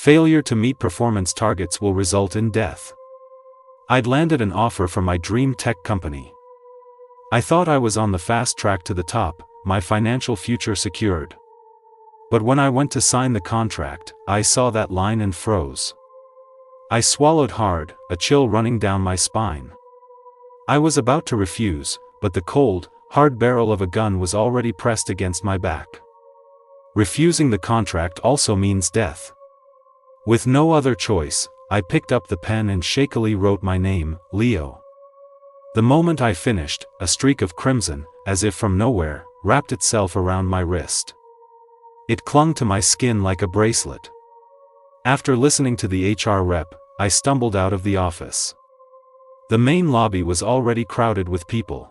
Failure to meet performance targets will result in death. I'd landed an offer from my dream tech company. I thought I was on the fast track to the top, my financial future secured. But when I went to sign the contract, I saw that line and froze. I swallowed hard, a chill running down my spine. I was about to refuse, but the cold, hard barrel of a gun was already pressed against my back. Refusing the contract also means death. With no other choice, I picked up the pen and shakily wrote my name, Leo. The moment I finished, a streak of crimson, as if from nowhere, wrapped itself around my wrist. It clung to my skin like a bracelet. After listening to the HR rep, I stumbled out of the office. The main lobby was already crowded with people.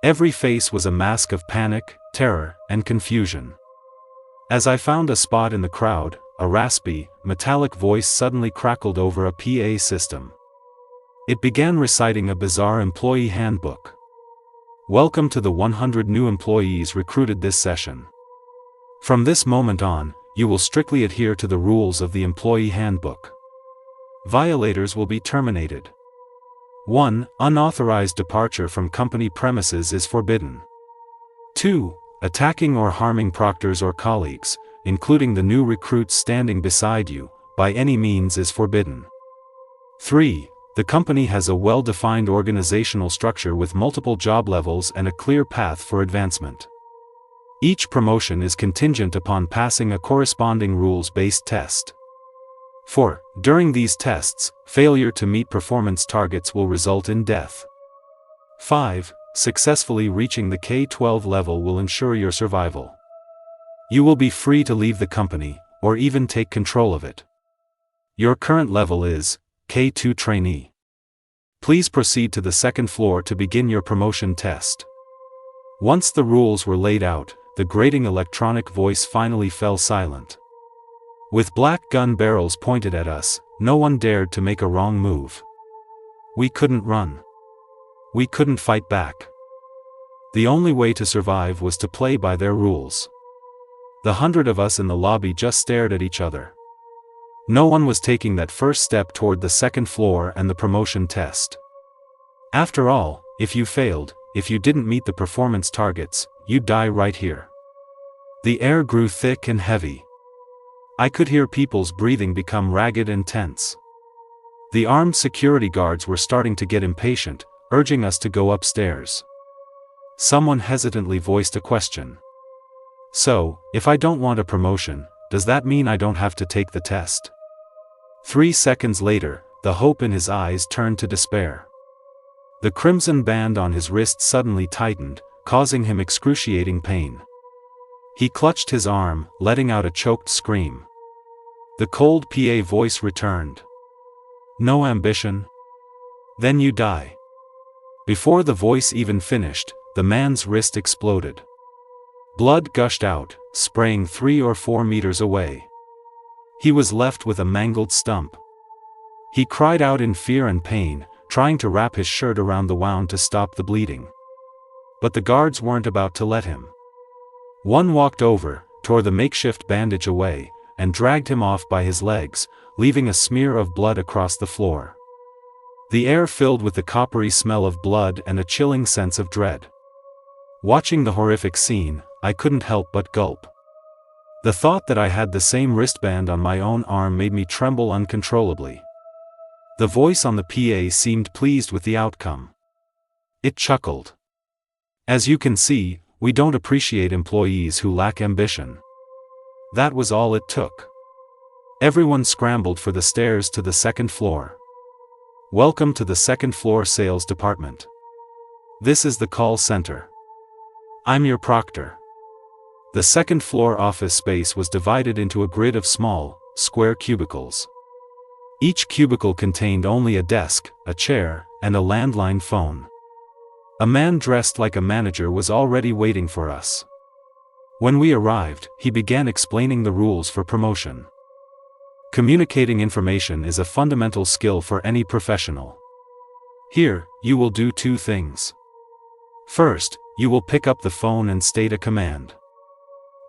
Every face was a mask of panic, terror, and confusion. As I found a spot in the crowd, a raspy, metallic voice suddenly crackled over a PA system. It began reciting a bizarre employee handbook. Welcome to the 100 new employees recruited this session. From this moment on, you will strictly adhere to the rules of the employee handbook. Violators will be terminated. 1. Unauthorized departure from company premises is forbidden. 2. Attacking or harming proctors or colleagues, including the new recruits standing beside you, by any means is forbidden. 3. The company has a well-defined organizational structure with multiple job levels and a clear path for advancement. Each promotion is contingent upon passing a corresponding rules-based test. 4. During these tests, failure to meet performance targets will result in death. 5. Successfully reaching the K-12 level will ensure your survival. You will be free to leave the company, or even take control of it. Your current level is K2 trainee. Please proceed to the second floor to begin your promotion test. Once the rules were laid out, the grating electronic voice finally fell silent. With black gun barrels pointed at us, no one dared to make a wrong move. We couldn't run. We couldn't fight back. The only way to survive was to play by their rules. The 100 of us in the lobby just stared at each other. No one was taking that first step toward the second floor and the promotion test. After all, if you failed, if you didn't meet the performance targets, you'd die right here. The air grew thick and heavy. I could hear people's breathing become ragged and tense. The armed security guards were starting to get impatient, urging us to go upstairs. Someone hesitantly voiced a question. So, if I don't want a promotion, does that mean I don't have to take the test? 3 seconds later, the hope in his eyes turned to despair. The crimson band on his wrist suddenly tightened, causing him excruciating pain. He clutched his arm, letting out a choked scream. The cold PA voice returned. No ambition? Then you die. Before the voice even finished, the man's wrist exploded. Blood gushed out, spraying 3 or 4 meters away. He was left with a mangled stump. He cried out in fear and pain, trying to wrap his shirt around the wound to stop the bleeding. But the guards weren't about to let him. One walked over, tore the makeshift bandage away, and dragged him off by his legs, leaving a smear of blood across the floor. The air filled with the coppery smell of blood and a chilling sense of dread. Watching the horrific scene, I couldn't help but gulp. The thought that I had the same wristband on my own arm made me tremble uncontrollably. The voice on the PA seemed pleased with the outcome. It chuckled. As you can see, we don't appreciate employees who lack ambition. That was all it took. Everyone scrambled for the stairs to the second floor. Welcome to the second floor sales department. This is the call center. I'm your proctor. The second floor office space was divided into a grid of small, square cubicles. Each cubicle contained only a desk, a chair, and a landline phone. A man dressed like a manager was already waiting for us. When we arrived, he began explaining the rules for promotion. Communicating information is a fundamental skill for any professional. Here, you will do 2 things. First, you will pick up the phone and state a command.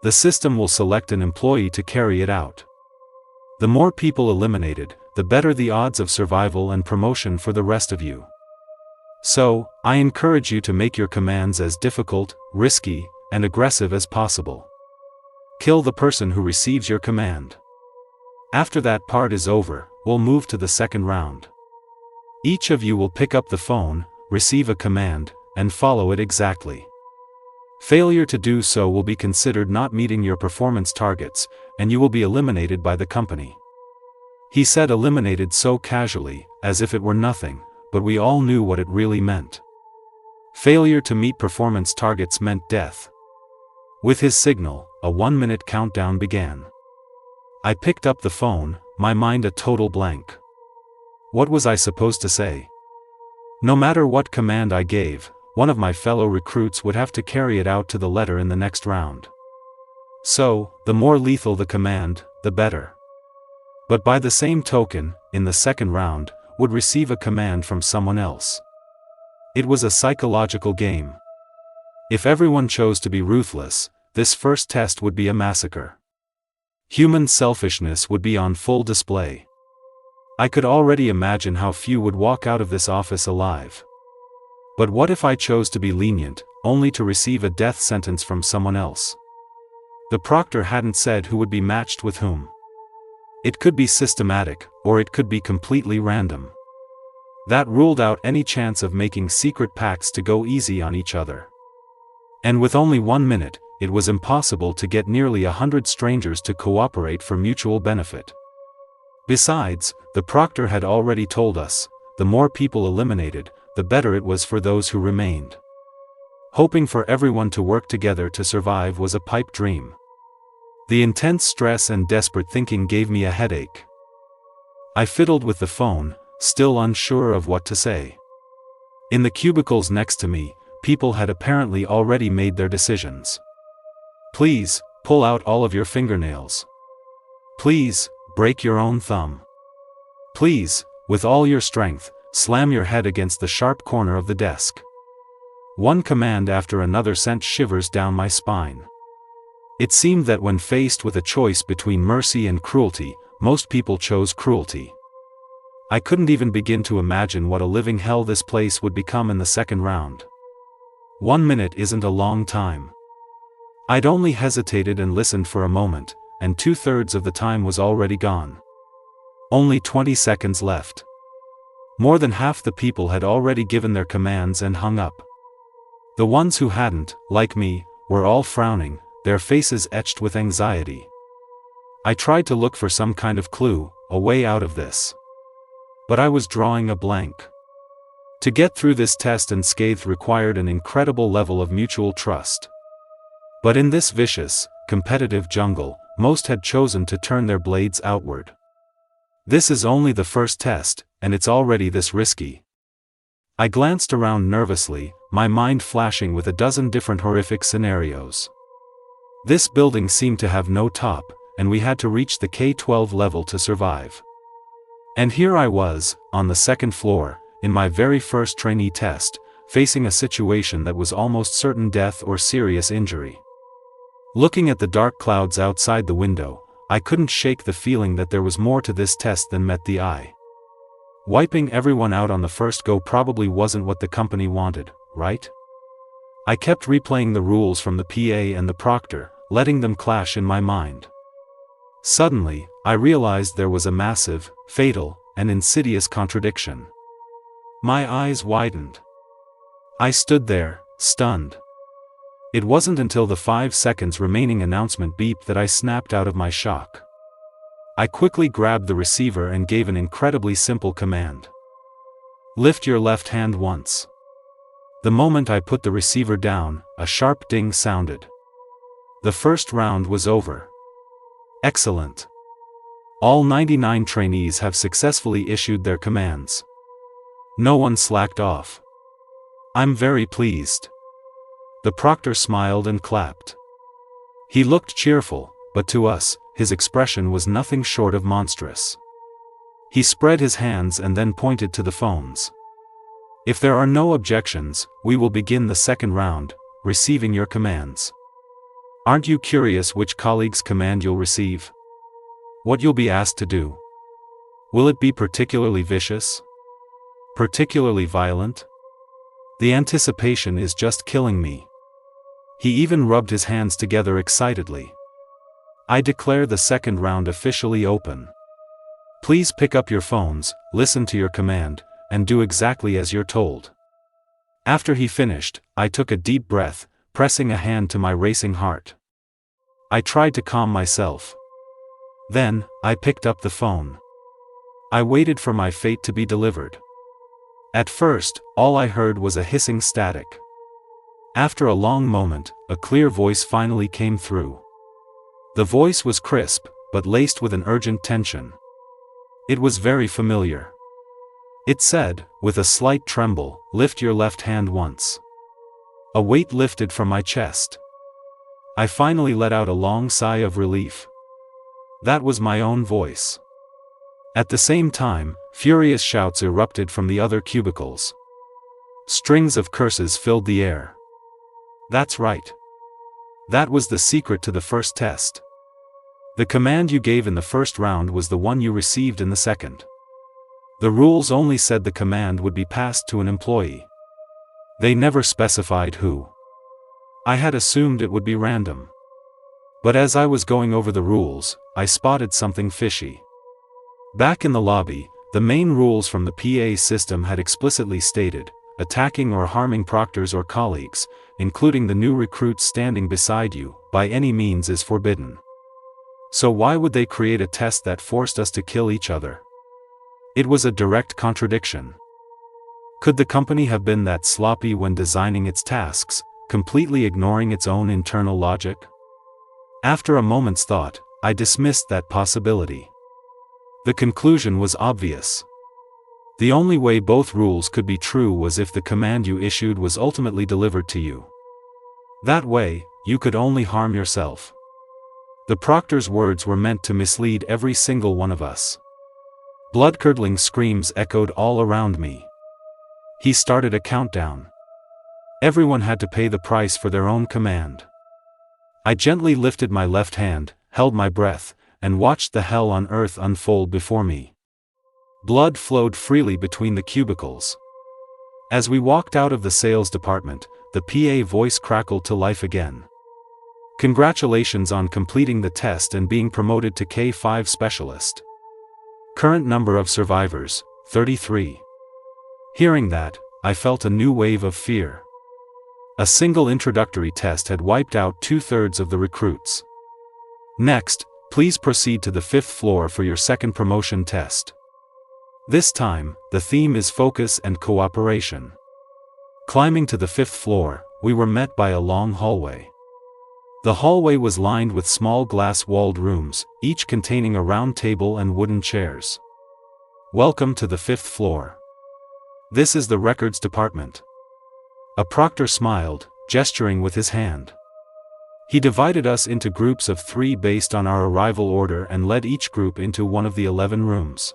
The system will select an employee to carry it out. The more people eliminated, the better the odds of survival and promotion for the rest of you. So, I encourage you to make your commands as difficult, risky, and aggressive as possible. Kill the person who receives your command. After that part is over, we'll move to the second round. Each of you will pick up the phone, receive a command, and follow it exactly. Failure to do so will be considered not meeting your performance targets, and you will be eliminated by the company. He said eliminated so casually, as if it were nothing, but we all knew what it really meant. Failure to meet performance targets meant death. With his signal, a 1-minute countdown began. I picked up the phone, my mind a total blank. What was I supposed to say? No matter what command I gave, one of my fellow recruits would have to carry it out to the letter in the next round. So, the more lethal the command, the better. But by the same token, in the second round, would receive a command from someone else. It was a psychological game. If everyone chose to be ruthless, this first test would be a massacre. Human selfishness would be on full display. I could already imagine how few would walk out of this office alive. But what if I chose to be lenient, only to receive a death sentence from someone else? The proctor hadn't said who would be matched with whom. It could be systematic, or it could be completely random. That ruled out any chance of making secret pacts to go easy on each other. And with only 1 minute, it was impossible to get nearly 100 strangers to cooperate for mutual benefit. Besides, the proctor had already told us, the more people eliminated, the better it was for those who remained. Hoping for everyone to work together to survive was a pipe dream. The intense stress and desperate thinking gave me a headache. I fiddled with the phone, still unsure of what to say. In the cubicles next to me, people had apparently already made their decisions. Please, pull out all of your fingernails. Please, break your own thumb. Please, with all your strength, slam your head against the sharp corner of the desk. One command after another sent shivers down my spine. It seemed that when faced with a choice between mercy and cruelty, most people chose cruelty. I couldn't even begin to imagine what a living hell this place would become in the second round. 1 minute isn't a long time. I'd only hesitated and listened for a moment, and 2/3 of the time was already gone. Only 20 seconds left. More than half the people had already given their commands and hung up. The ones who hadn't, like me, were all frowning, their faces etched with anxiety. I tried to look for some kind of clue, a way out of this. But I was drawing a blank. To get through this test unscathed required an incredible level of mutual trust. But in this vicious, competitive jungle, most had chosen to turn their blades outward. This is only the first test, and it's already this risky. I glanced around nervously, my mind flashing with a dozen different horrific scenarios. This building seemed to have no top, and we had to reach the K-12 level to survive. And here I was, on the second floor, in my very first trainee test, facing a situation that was almost certain death or serious injury. Looking at the dark clouds outside the window, I couldn't shake the feeling that there was more to this test than met the eye. Wiping everyone out on the first go probably wasn't what the company wanted, right? I kept replaying the rules from the PA and the proctor, letting them clash in my mind. Suddenly, I realized there was a massive, fatal, and insidious contradiction. My eyes widened. I stood there, stunned. It wasn't until the 5 seconds remaining announcement beeped that I snapped out of my shock. I quickly grabbed the receiver and gave an incredibly simple command. Lift your left hand once. The moment I put the receiver down, a sharp ding sounded. The first round was over. Excellent. All 99 trainees have successfully issued their commands. No one slacked off. I'm very pleased. The proctor smiled and clapped. He looked cheerful, but to us, his expression was nothing short of monstrous. He spread his hands and then pointed to the phones. If there are no objections, we will begin the second round, receiving your commands. Aren't you curious which colleague's command you'll receive? What you'll be asked to do. Will it be particularly vicious? Particularly violent? The anticipation is just killing me. He even rubbed his hands together excitedly. I declare the second round officially open. Please pick up your phones, listen to your command, and do exactly as you're told. After he finished, I took a deep breath, pressing a hand to my racing heart. I tried to calm myself. Then, I picked up the phone. I waited for my fate to be delivered. At first, all I heard was a hissing static. After a long moment, a clear voice finally came through. The voice was crisp, but laced with an urgent tension. It was very familiar. It said, with a slight tremble, "Lift your left hand once." A weight lifted from my chest. I finally let out a long sigh of relief. That was my own voice. At the same time, furious shouts erupted from the other cubicles. Strings of curses filled the air. That's right. That was the secret to the first test. The command you gave in the first round was the one you received in the second. The rules only said the command would be passed to an employee. They never specified who. I had assumed it would be random. But as I was going over the rules, I spotted something fishy. Back in the lobby, the main rules from the PA system had explicitly stated, attacking or harming proctors or colleagues, including the new recruits standing beside you, by any means is forbidden. So why would they create a test that forced us to kill each other? It was a direct contradiction. Could the company have been that sloppy when designing its tasks, completely ignoring its own internal logic? After a moment's thought, I dismissed that possibility. The conclusion was obvious. The only way both rules could be true was if the command you issued was ultimately delivered to you. That way, you could only harm yourself. The proctor's words were meant to mislead every single one of us. Blood-curdling screams echoed all around me. He started a countdown. Everyone had to pay the price for their own command. I gently lifted my left hand, held my breath, and watched the hell on earth unfold before me. Blood flowed freely between the cubicles. As we walked out of the sales department, the PA voice crackled to life again. Congratulations on completing the test and being promoted to K5 specialist. Current number of survivors, 33. Hearing that, I felt a new wave of fear. A single introductory test had wiped out 2/3 of the recruits. Next, please proceed to the 5th floor for your second promotion test. This time, the theme is focus and cooperation. Climbing to the 5th floor, we were met by a long hallway. The hallway was lined with small glass-walled rooms, each containing a round table and wooden chairs. Welcome to the 5th floor. This is the records department. A proctor smiled, gesturing with his hand. He divided us into groups of 3 based on our arrival order and led each group into one of the 11 rooms.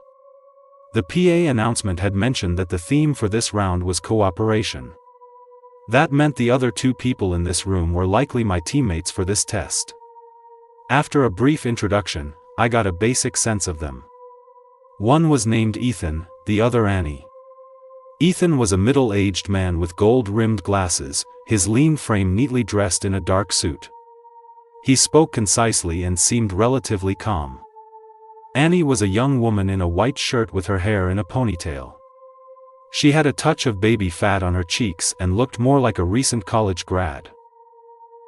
The PA announcement had mentioned that the theme for this round was cooperation. That meant the other 2 people in this room were likely my teammates for this test. After a brief introduction, I got a basic sense of them. One was named Ethan, the other Annie. Ethan was a middle-aged man with gold-rimmed glasses, his lean frame neatly dressed in a dark suit. He spoke concisely and seemed relatively calm. Annie was a young woman in a white shirt with her hair in a ponytail. She had a touch of baby fat on her cheeks and looked more like a recent college grad.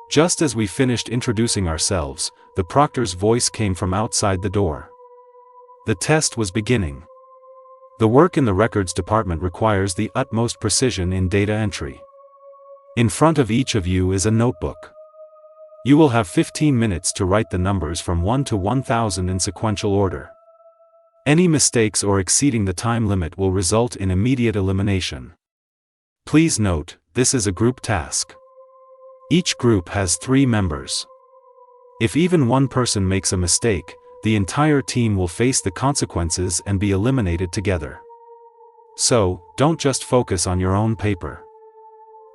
Just as we finished introducing ourselves, the proctor's voice came from outside the door. The test was beginning. The work in the records department requires the utmost precision in data entry. In front of each of you is a notebook. You will have 15 minutes to write the numbers from 1 to 1000 in sequential order. Any mistakes or exceeding the time limit will result in immediate elimination. Please note, this is a group task. Each group has 3 members. If even one person makes a mistake, the entire team will face the consequences and be eliminated together. So, don't just focus on your own paper.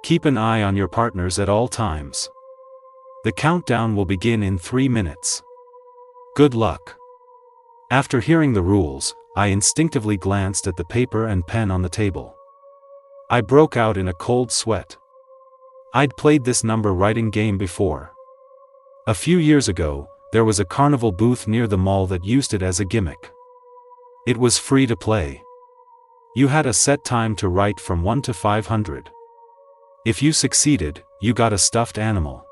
Keep an eye on your partners at all times. The countdown will begin in 3 minutes. Good luck. After hearing the rules, I instinctively glanced at the paper and pen on the table. I broke out in a cold sweat. I'd played this number writing game before. A few years ago, there was a carnival booth near the mall that used it as a gimmick. It was free to play. You had a set time to write from 1 to 500. If you succeeded, you got a stuffed animal.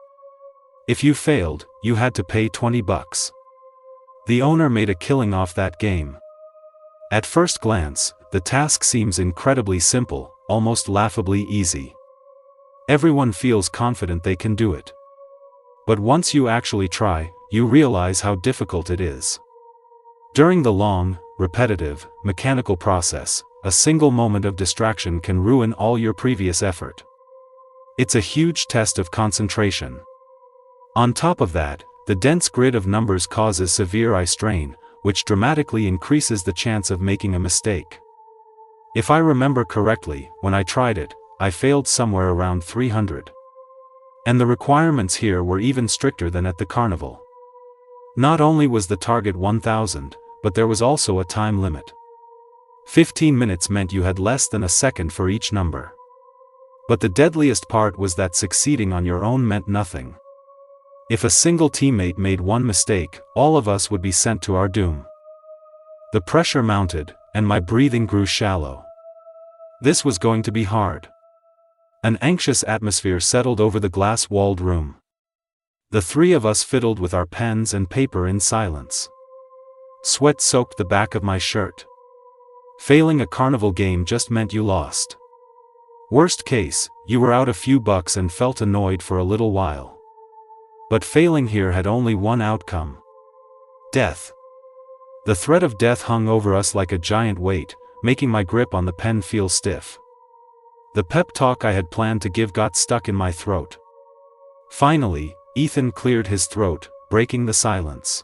If you failed, you had to pay $20. The owner made a killing off that game. At first glance, the task seems incredibly simple, almost laughably easy. Everyone feels confident they can do it. But once you actually try, you realize how difficult it is. During the long, repetitive, mechanical process, a single moment of distraction can ruin all your previous effort. It's a huge test of concentration. On top of that, the dense grid of numbers causes severe eye strain, which dramatically increases the chance of making a mistake. If I remember correctly, when I tried it, I failed somewhere around 300. And the requirements here were even stricter than at the carnival. Not only was the target 1000, but there was also a time limit. 15 minutes meant you had less than a second for each number. But the deadliest part was that succeeding on your own meant nothing. If a single teammate made one mistake, all of us would be sent to our doom. The pressure mounted, and my breathing grew shallow. This was going to be hard. An anxious atmosphere settled over the glass-walled room. The three of us fiddled with our pens and paper in silence. Sweat soaked the back of my shirt. Failing a carnival game just meant you lost. Worst case, you were out a few bucks and felt annoyed for a little while. But failing here had only one outcome. Death. The threat of death hung over us like a giant weight, making my grip on the pen feel stiff. The pep talk I had planned to give got stuck in my throat. Finally, Ethan cleared his throat, breaking the silence.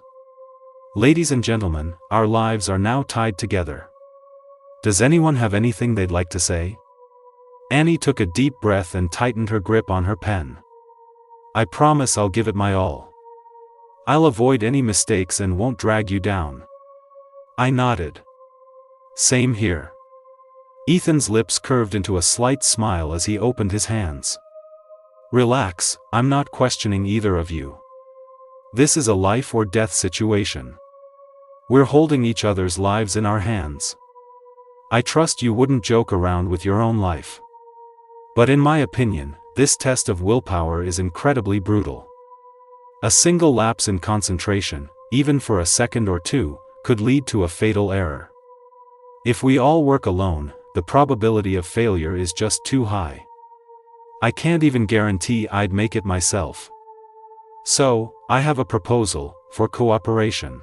Ladies and gentlemen, our lives are now tied together. Does anyone have anything they'd like to say? Annie took a deep breath and tightened her grip on her pen. I promise I'll give it my all. I'll avoid any mistakes and won't drag you down. I nodded. Same here. Ethan's lips curved into a slight smile as he opened his hands. Relax, I'm not questioning either of you. This is a life or death situation. We're holding each other's lives in our hands. I trust you wouldn't joke around with your own life. But in my opinion, this test of willpower is incredibly brutal. A single lapse in concentration, even for a second or two, could lead to a fatal error. If we all work alone, the probability of failure is just too high. I can't even guarantee I'd make it myself. So, I have a proposal for cooperation.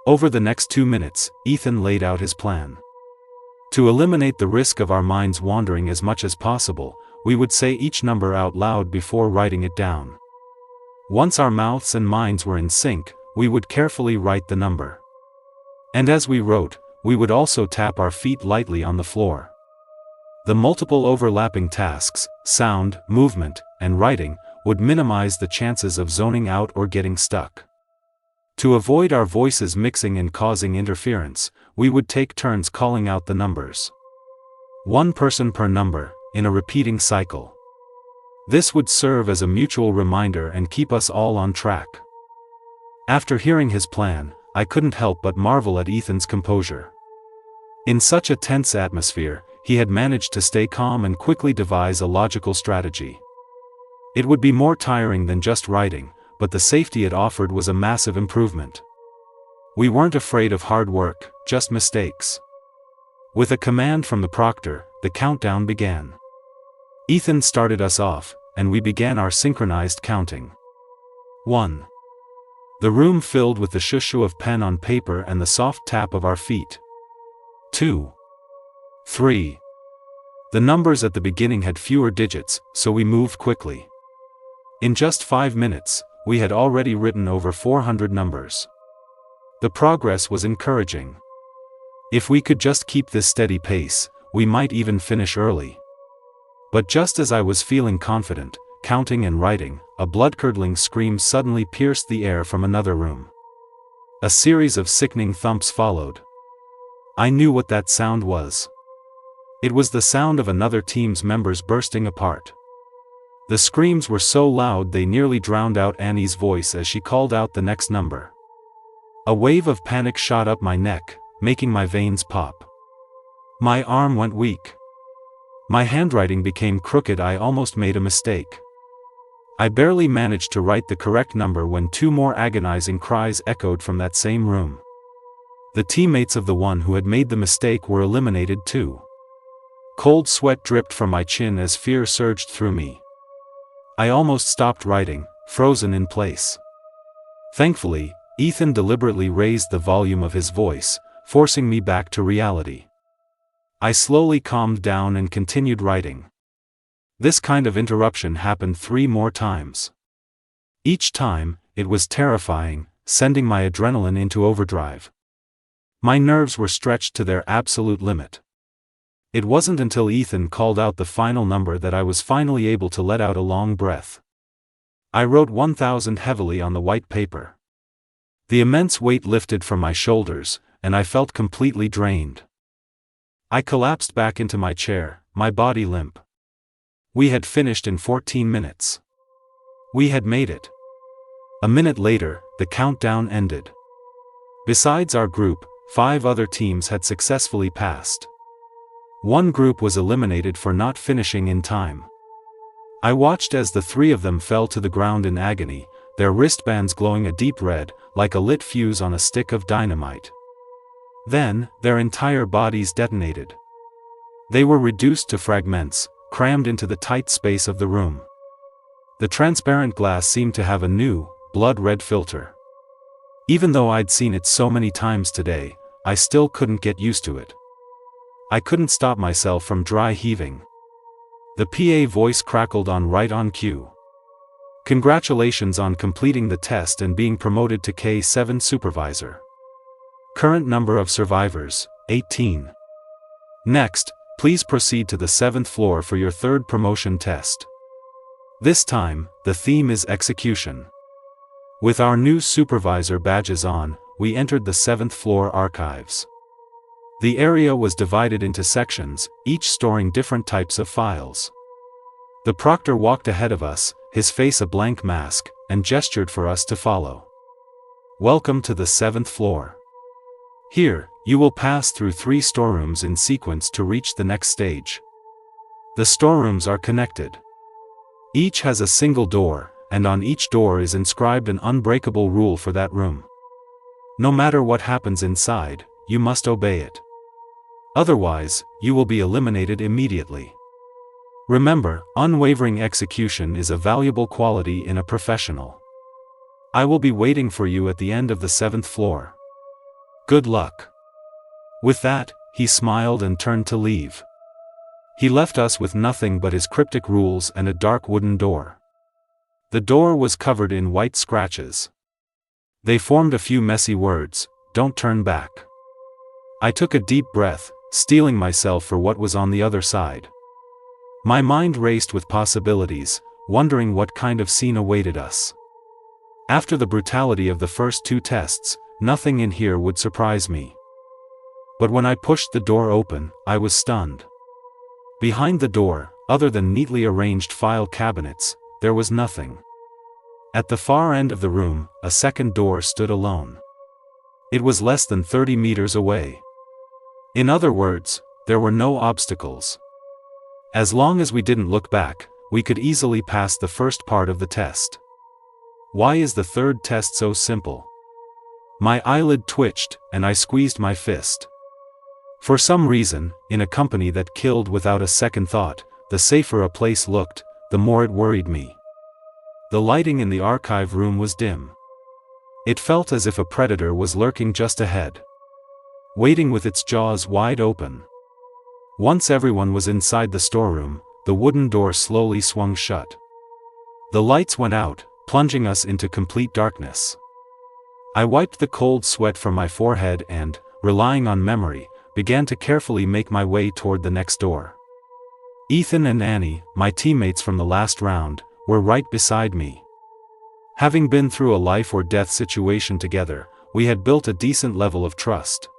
Over the next 2 minutes, Ethan laid out his plan. To eliminate the risk of our minds wandering as much as possible, we would say each number out loud before writing it down. Once our mouths and minds were in sync, we would carefully write the number. And as we wrote, we would also tap our feet lightly on the floor. The multiple overlapping tasks, sound, movement, and writing, would minimize the chances of zoning out or getting stuck. To avoid our voices mixing and causing interference, we would take turns calling out the numbers. One person per number, in a repeating cycle. This would serve as a mutual reminder and keep us all on track. After hearing his plan, I couldn't help but marvel at Ethan's composure. In such a tense atmosphere, he had managed to stay calm and quickly devise a logical strategy. It would be more tiring than just writing, but the safety it offered was a massive improvement. We weren't afraid of hard work, just mistakes. With a command from the proctor, the countdown began. Ethan started us off, and we began our synchronized counting. 1. The room filled with the shoo-shoo of pen on paper and the soft tap of our feet. 2. 3. The numbers at the beginning had fewer digits, so we moved quickly. In just 5 minutes, we had already written over 400 numbers. The progress was encouraging. If we could just keep this steady pace, we might even finish early. But just as I was feeling confident, counting and writing, a blood-curdling scream suddenly pierced the air from another room. A series of sickening thumps followed. I knew what that sound was. It was the sound of another team's members bursting apart. The screams were so loud they nearly drowned out Annie's voice as she called out the next number. A wave of panic shot up my neck, making my veins pop. My arm went weak. My handwriting became crooked. I almost made a mistake. I barely managed to write the correct number when two more agonizing cries echoed from that same room. The teammates of the one who had made the mistake were eliminated too. Cold sweat dripped from my chin as fear surged through me. I almost stopped writing, frozen in place. Thankfully, Ethan deliberately raised the volume of his voice, forcing me back to reality. I slowly calmed down and continued writing. This kind of interruption happened 3 more times. Each time, it was terrifying, sending my adrenaline into overdrive. My nerves were stretched to their absolute limit. It wasn't until Ethan called out the final number that I was finally able to let out a long breath. I wrote 1000 heavily on the white paper. The immense weight lifted from my shoulders, and I felt completely drained. I collapsed back into my chair, my body limp. We had finished in 14 minutes. We had made it. A minute later, the countdown ended. Besides our group, 5 other teams had successfully passed. One group was eliminated for not finishing in time. I watched as the 3 of them fell to the ground in agony, their wristbands glowing a deep red, like a lit fuse on a stick of dynamite. Then, their entire bodies detonated. They were reduced to fragments, crammed into the tight space of the room. The transparent glass seemed to have a new, blood-red filter. Even though I'd seen it so many times today, I still couldn't get used to it. I couldn't stop myself from dry heaving. The PA voice crackled on right on cue. Congratulations on completing the test and being promoted to K7 supervisor. Current number of survivors, 18. Next, please proceed to the 7th floor for your 3rd promotion test. This time, the theme is execution. With our new supervisor badges on, we entered the 7th floor archives. The area was divided into sections, each storing different types of files. The proctor walked ahead of us, his face a blank mask, and gestured for us to follow. Welcome to the 7th floor. Here, you will pass through 3 storerooms in sequence to reach the next stage. The storerooms are connected. Each has a single door, and on each door is inscribed an unbreakable rule for that room. No matter what happens inside, you must obey it. Otherwise, you will be eliminated immediately. Remember, unwavering execution is a valuable quality in a professional. I will be waiting for you at the end of the 7th floor. Good luck. With that, he smiled and turned to leave. He left us with nothing but his cryptic rules and a dark wooden door. The door was covered in white scratches. They formed a few messy words: "Don't turn back." I took a deep breath, steeling myself for what was on the other side. My mind raced with possibilities, wondering what kind of scene awaited us. After the brutality of the first 2 tests, nothing in here would surprise me. But when I pushed the door open, I was stunned. Behind the door, other than neatly arranged file cabinets, there was nothing. At the far end of the room, a second door stood alone. It was less than 30 meters away. In other words, there were no obstacles. As long as we didn't look back, we could easily pass the first part of the test. Why is the 3rd test so simple? My eyelid twitched, and I squeezed my fist. For some reason, in a company that killed without a second thought, the safer a place looked, the more it worried me. The lighting in the archive room was dim. It felt as if a predator was lurking just ahead, waiting with its jaws wide open. Once everyone was inside the storeroom, the wooden door slowly swung shut. The lights went out, plunging us into complete darkness. I wiped the cold sweat from my forehead and, relying on memory, began to carefully make my way toward the next door. Ethan and Annie, my teammates from the last round, were right beside me. Having been through a life or death situation together, we had built a decent level of trust.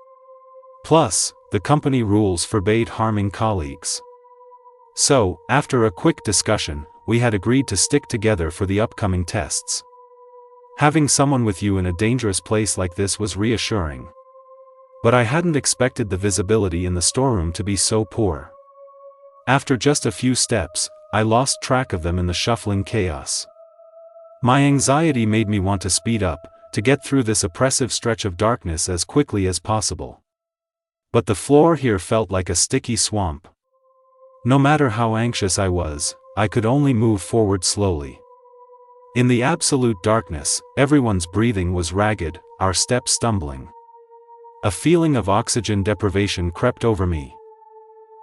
Plus, the company rules forbade harming colleagues. So, after a quick discussion, we had agreed to stick together for the upcoming tests. Having someone with you in a dangerous place like this was reassuring. But I hadn't expected the visibility in the storeroom to be so poor. After just a few steps, I lost track of them in the shuffling chaos. My anxiety made me want to speed up, to get through this oppressive stretch of darkness as quickly as possible. But the floor here felt like a sticky swamp. No matter how anxious I was, I could only move forward slowly. In the absolute darkness, everyone's breathing was ragged, our steps stumbling. A feeling of oxygen deprivation crept over me.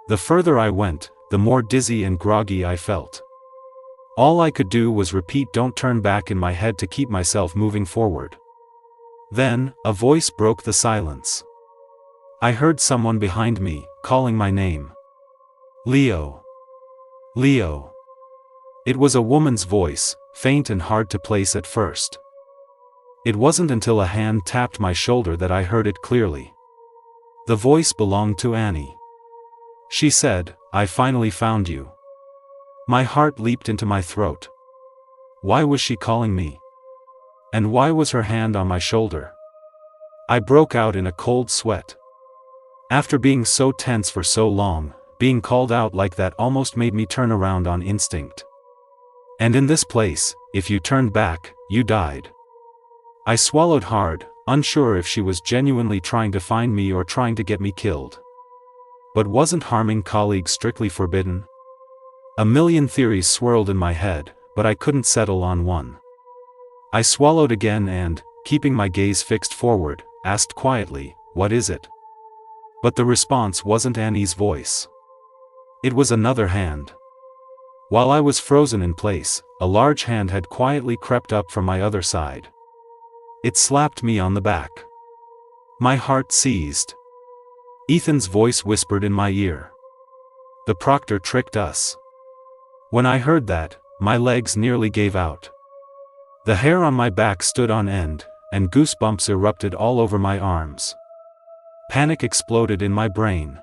The further I went, the more dizzy and groggy I felt. All I could do was repeat "don't turn back" in my head to keep myself moving forward. Then, a voice broke the silence. I heard someone behind me, calling my name. Leo. Leo. It was a woman's voice, faint and hard to place at first. It wasn't until a hand tapped my shoulder that I heard it clearly. The voice belonged to Annie. She said, "I finally found you." My heart leaped into my throat. Why was she calling me? And why was her hand on my shoulder? I broke out in a cold sweat. After being so tense for so long, being called out like that almost made me turn around on instinct. And in this place, if you turned back, you died. I swallowed hard, unsure if she was genuinely trying to find me or trying to get me killed. But wasn't harming colleagues strictly forbidden? A million theories swirled in my head, but I couldn't settle on one. I swallowed again and, keeping my gaze fixed forward, asked quietly, "What is it?" But the response wasn't Annie's voice. It was another hand. While I was frozen in place, a large hand had quietly crept up from my other side. It slapped me on the back. My heart seized. Ethan's voice whispered in my ear. "The proctor tricked us." When I heard that, my legs nearly gave out. The hair on my back stood on end, and goosebumps erupted all over my arms. Panic exploded in my brain.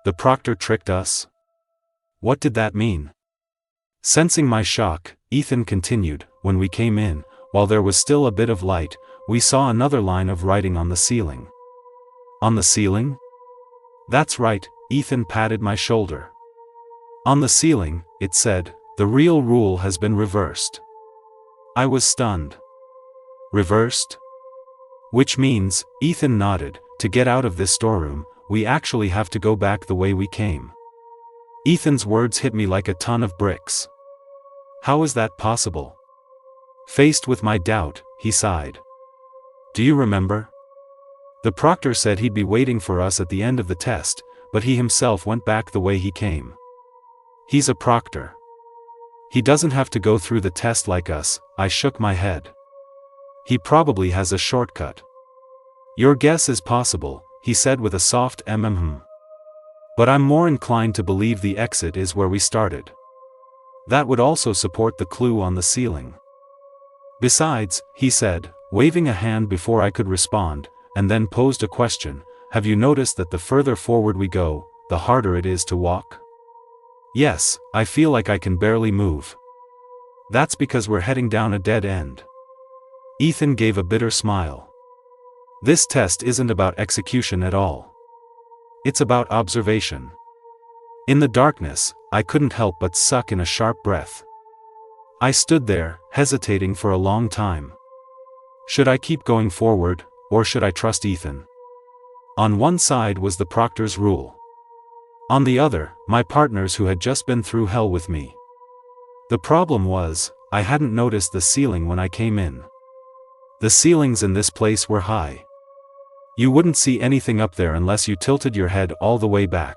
The proctor tricked us? What did that mean? Sensing my shock, Ethan continued, "When we came in, while there was still a bit of light, we saw another line of writing on the ceiling." "On the ceiling?" "That's right," Ethan patted my shoulder. "On the ceiling," it said, "the real rule has been reversed." I was stunned. Reversed? Which means, Ethan nodded, to get out of this storeroom, we actually have to go back the way we came. Ethan's words hit me like a ton of bricks. How is that possible? Faced with my doubt, he sighed. Do you remember? The proctor said he'd be waiting for us at the end of the test, but he himself went back the way he came. He's a proctor. He doesn't have to go through the test like us. I shook my head. He probably has a shortcut. Your guess is possible, he said with a soft mm. But I'm more inclined to believe the exit is where we started. That would also support the clue on the ceiling. Besides, he said, waving a hand before I could respond, and then posed a question, have you noticed that the further forward we go, the harder it is to walk? Yes, I feel like I can barely move. That's because we're heading down a dead end. Ethan gave a bitter smile. This test isn't about execution at all. It's about observation. In the darkness, I couldn't help but suck in a sharp breath. I stood there, hesitating for a long time. Should I keep going forward, or should I trust Ethan? On one side was the proctor's rule. On the other, my partners who had just been through hell with me. The problem was, I hadn't noticed the ceiling when I came in. The ceilings in this place were high. You wouldn't see anything up there unless you tilted your head all the way back.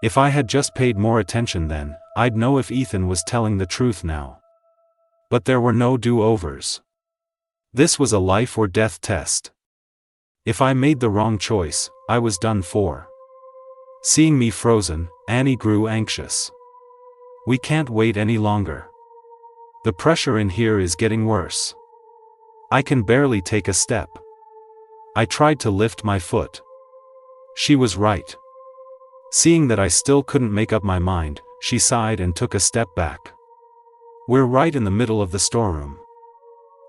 If I had just paid more attention then, I'd know if Ethan was telling the truth now. But there were no do-overs. This was a life or death test. If I made the wrong choice, I was done for. Seeing me frozen, Annie grew anxious. We can't wait any longer. The pressure in here is getting worse. I can barely take a step. I tried to lift my foot. She was right. Seeing that I still couldn't make up my mind, she sighed and took a step back. We're right in the middle of the storeroom.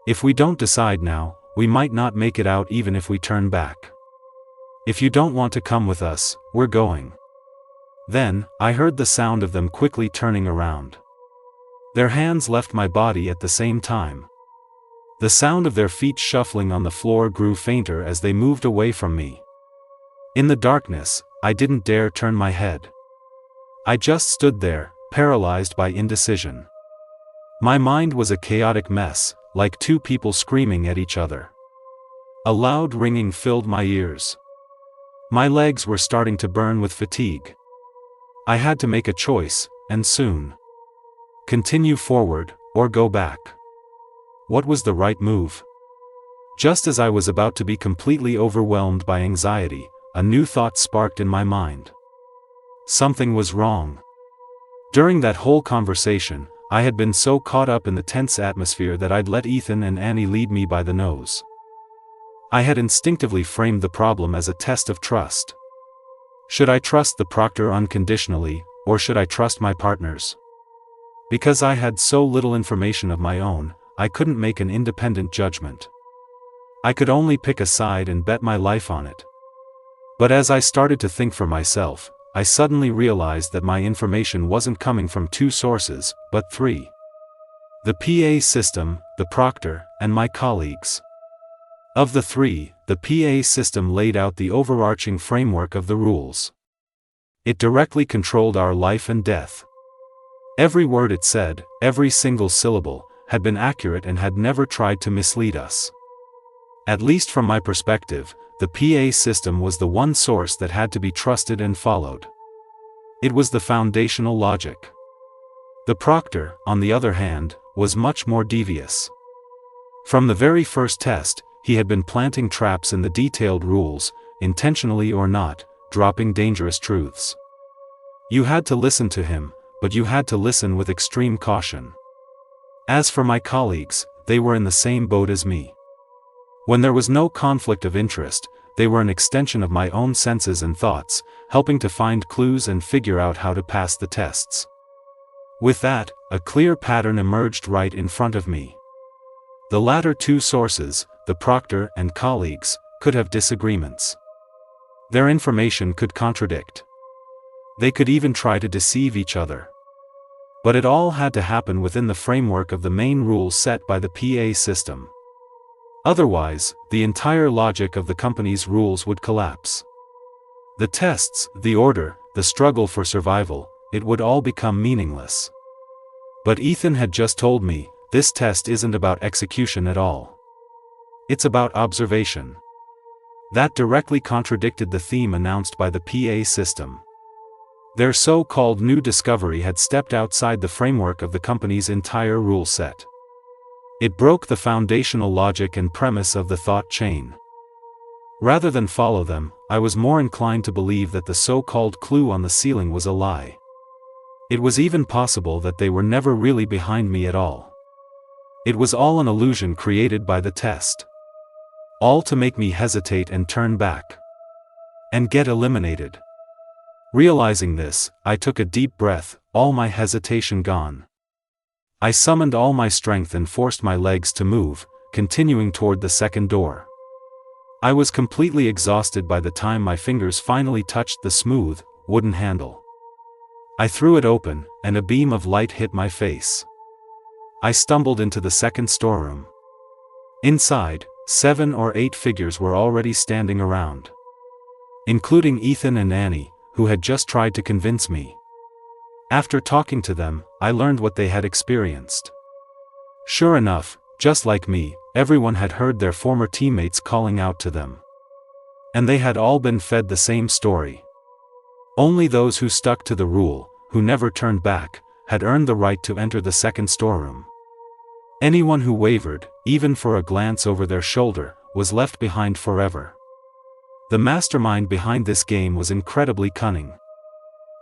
If we don't decide now, we might not make it out even if we turn back. If you don't want to come with us, we're going. Then, I heard the sound of them quickly turning around. Their hands left my body at the same time. The sound of their feet shuffling on the floor grew fainter as they moved away from me. In the darkness, I didn't dare turn my head. I just stood there, paralyzed by indecision. My mind was a chaotic mess, like two people screaming at each other. A loud ringing filled my ears. My legs were starting to burn with fatigue. I had to make a choice, and soon. Continue forward, or go back. What was the right move? Just as I was about to be completely overwhelmed by anxiety, a new thought sparked in my mind. Something was wrong. During that whole conversation, I had been so caught up in the tense atmosphere that I'd let Ethan and Annie lead me by the nose. I had instinctively framed the problem as a test of trust. Should I trust the proctor unconditionally, or should I trust my partners? Because I had so little information of my own, I couldn't make an independent judgment. I could only pick a side and bet my life on it. But as I started to think for myself, I suddenly realized that my information wasn't coming from two sources, but three. The PA system, the proctor, and my colleagues. Of the three, the PA system laid out the overarching framework of the rules. It directly controlled our life and death. Every word it said, every single syllable, had been accurate and had never tried to mislead us. At least from my perspective, the PA system was the one source that had to be trusted and followed. It was the foundational logic. The proctor, on the other hand, was much more devious. From the very first test, he had been planting traps in the detailed rules, intentionally or not, dropping dangerous truths. You had to listen to him, but you had to listen with extreme caution. As for my colleagues, they were in the same boat as me. When there was no conflict of interest, they were an extension of my own senses and thoughts, helping to find clues and figure out how to pass the tests. With that, a clear pattern emerged right in front of me. The latter two sources, the proctor and colleagues, could have disagreements. Their information could contradict. They could even try to deceive each other. But it all had to happen within the framework of the main rules set by the PA system. Otherwise, the entire logic of the company's rules would collapse. The tests, the order, the struggle for survival, it would all become meaningless. But Ethan had just told me, this test isn't about execution at all. It's about observation. That directly contradicted the theme announced by the PA system. Their so-called new discovery had stepped outside the framework of the company's entire rule set. It broke the foundational logic and premise of the thought chain. Rather than follow them, I was more inclined to believe that the so-called clue on the ceiling was a lie. It was even possible that they were never really behind me at all. It was all an illusion created by the test. All to make me hesitate and turn back. And get eliminated. Realizing this, I took a deep breath, all my hesitation gone. I summoned all my strength and forced my legs to move, continuing toward the second door. I was completely exhausted by the time my fingers finally touched the smooth, wooden handle. I threw it open, and a beam of light hit my face. I stumbled into the second storeroom. Inside, 7 or 8 figures were already standing around. Including Ethan and Annie, who had just tried to convince me. After talking to them, I learned what they had experienced. Sure enough, just like me, everyone had heard their former teammates calling out to them. And they had all been fed the same story. Only those who stuck to the rule, who never turned back, had earned the right to enter the second storeroom. Anyone who wavered, even for a glance over their shoulder, was left behind forever. The mastermind behind this game was incredibly cunning.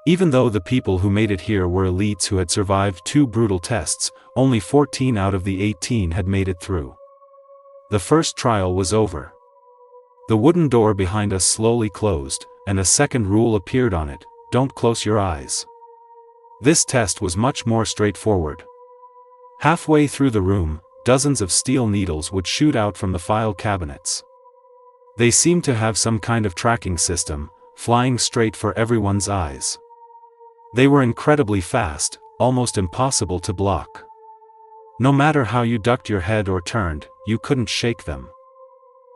Even though the people who made it here were elites who had survived 2 brutal tests, only 14 out of the 18 had made it through. The first trial was over. The wooden door behind us slowly closed, and a second rule appeared on it: don't close your eyes. This test was much more straightforward. Halfway through the room, dozens of steel needles would shoot out from the file cabinets. They seemed to have some kind of tracking system, flying straight for everyone's eyes. They were incredibly fast, almost impossible to block. No matter how you ducked your head or turned, you couldn't shake them.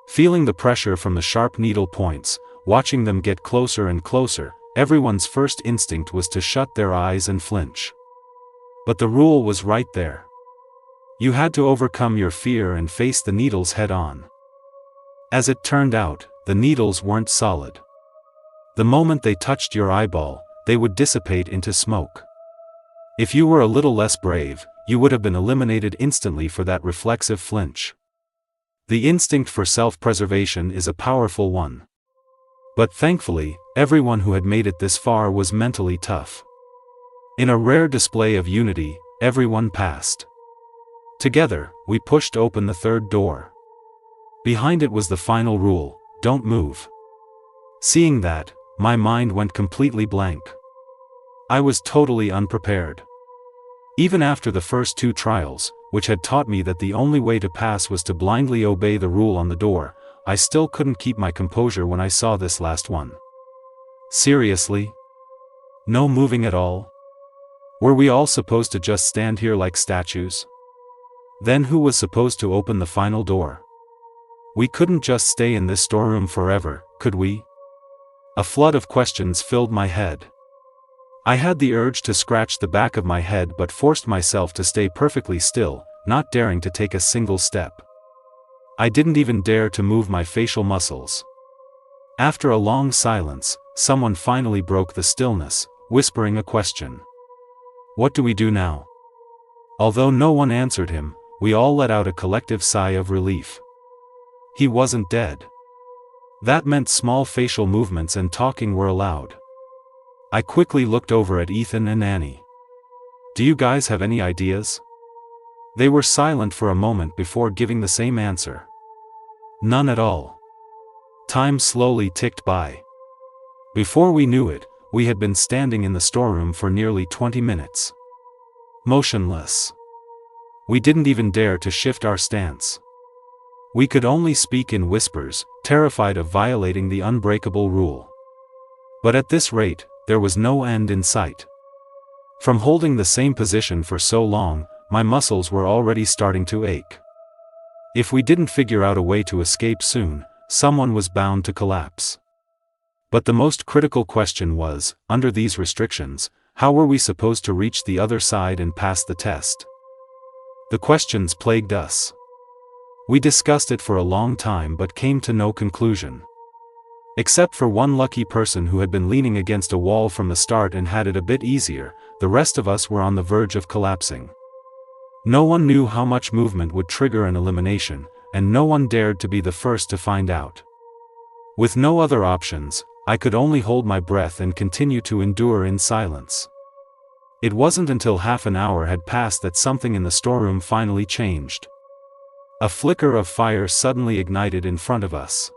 Feeling the pressure from the sharp needle points, watching them get closer and closer, everyone's first instinct was to shut their eyes and flinch. But the rule was right there. You had to overcome your fear and face the needles head-on. As it turned out, the needles weren't solid. The moment they touched your eyeball, they would dissipate into smoke. If you were a little less brave, you would have been eliminated instantly for that reflexive flinch. The instinct for self-preservation is a powerful one. But thankfully, everyone who had made it this far was mentally tough. In a rare display of unity, everyone passed. Together, we pushed open the third door. Behind it was the final rule: don't move. Seeing that, my mind went completely blank. I was totally unprepared. Even after the first 2 trials, which had taught me that the only way to pass was to blindly obey the rule on the door, I still couldn't keep my composure when I saw this last one. Seriously? No moving at all? Were we all supposed to just stand here like statues? Then who was supposed to open the final door? We couldn't just stay in this storeroom forever, could we? A flood of questions filled my head. I had the urge to scratch the back of my head but forced myself to stay perfectly still, not daring to take a single step. I didn't even dare to move my facial muscles. After a long silence, someone finally broke the stillness, whispering a question. "What do we do now?" Although no one answered him, we all let out a collective sigh of relief. He wasn't dead. That meant small facial movements and talking were allowed. I quickly looked over at Ethan and Annie. "Do you guys have any ideas?" They were silent for a moment before giving the same answer. None at all. Time slowly ticked by. Before we knew it, we had been standing in the storeroom for nearly 20 minutes. Motionless. We didn't even dare to shift our stance. We could only speak in whispers, terrified of violating the unbreakable rule. But at this rate, there was no end in sight. From holding the same position for so long, my muscles were already starting to ache. If we didn't figure out a way to escape soon, someone was bound to collapse. But the most critical question was, under these restrictions, how were we supposed to reach the other side and pass the test? The questions plagued us. We discussed it for a long time but came to no conclusion. Except for one lucky person who had been leaning against a wall from the start and had it a bit easier, the rest of us were on the verge of collapsing. No one knew how much movement would trigger an elimination, and no one dared to be the first to find out. With no other options, I could only hold my breath and continue to endure in silence. It wasn't until half an hour had passed that something in the storeroom finally changed. A flicker of fire suddenly ignited in front of us.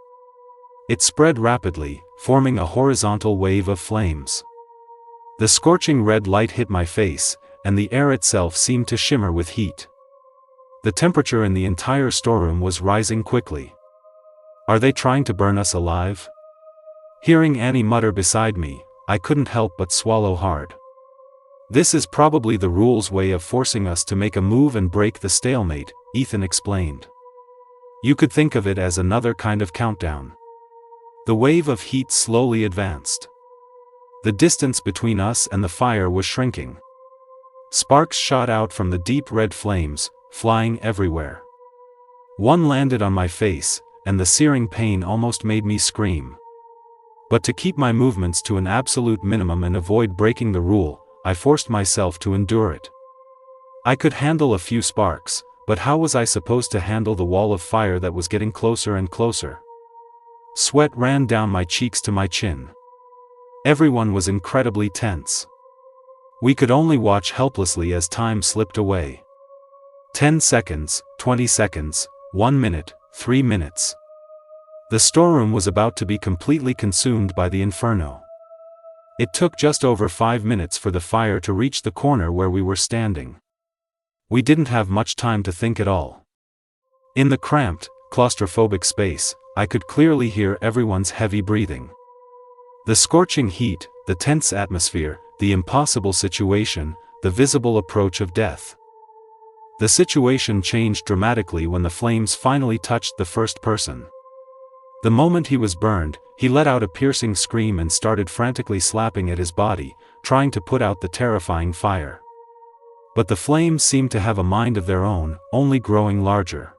It spread rapidly, forming a horizontal wave of flames. The scorching red light hit my face, and the air itself seemed to shimmer with heat. The temperature in the entire storeroom was rising quickly. "Are they trying to burn us alive?" Hearing Annie mutter beside me, I couldn't help but swallow hard. "This is probably the rule's way of forcing us to make a move and break the stalemate," Ethan explained. "You could think of it as another kind of countdown." The wave of heat slowly advanced. The distance between us and the fire was shrinking. Sparks shot out from the deep red flames, flying everywhere. One landed on my face, and the searing pain almost made me scream. But to keep my movements to an absolute minimum and avoid breaking the rule, I forced myself to endure it. I could handle a few sparks, but how was I supposed to handle the wall of fire that was getting closer and closer? Sweat ran down my cheeks to my chin. Everyone was incredibly tense. We could only watch helplessly as time slipped away. 10 seconds, 20 seconds, 1 minute, 3 minutes. The storeroom was about to be completely consumed by the inferno. It took just over 5 minutes for the fire to reach the corner where we were standing. We didn't have much time to think at all. In the cramped, claustrophobic space, I could clearly hear everyone's heavy breathing. The scorching heat, the tense atmosphere, the impossible situation, the visible approach of death. The situation changed dramatically when the flames finally touched the first person. The moment he was burned, he let out a piercing scream and started frantically slapping at his body, trying to put out the terrifying fire. But the flames seemed to have a mind of their own, only growing larger.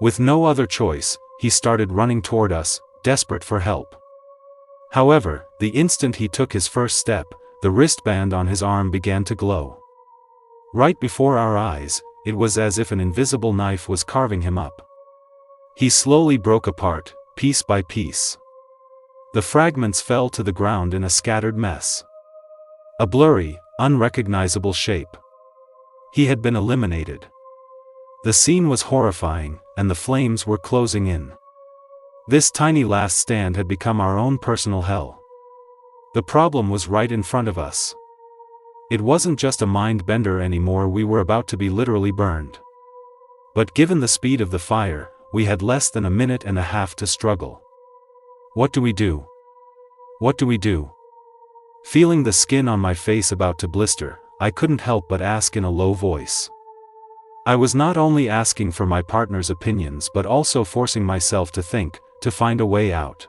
With no other choice, he started running toward us, desperate for help. However, the instant he took his first step, the wristband on his arm began to glow. Right before our eyes, it was as if an invisible knife was carving him up. He slowly broke apart, piece by piece. The fragments fell to the ground in a scattered mess. A blurry, unrecognizable shape. He had been eliminated. The scene was horrifying, and the flames were closing in. This tiny last stand had become our own personal hell. The problem was right in front of us. It wasn't just a mind bender anymore, we were about to be literally burned. But given the speed of the fire, we had less than a minute and a half to struggle. What do we do? What do we do? Feeling the skin on my face about to blister, I couldn't help but ask in a low voice. I was not only asking for my partner's opinions but also forcing myself to think, to find a way out.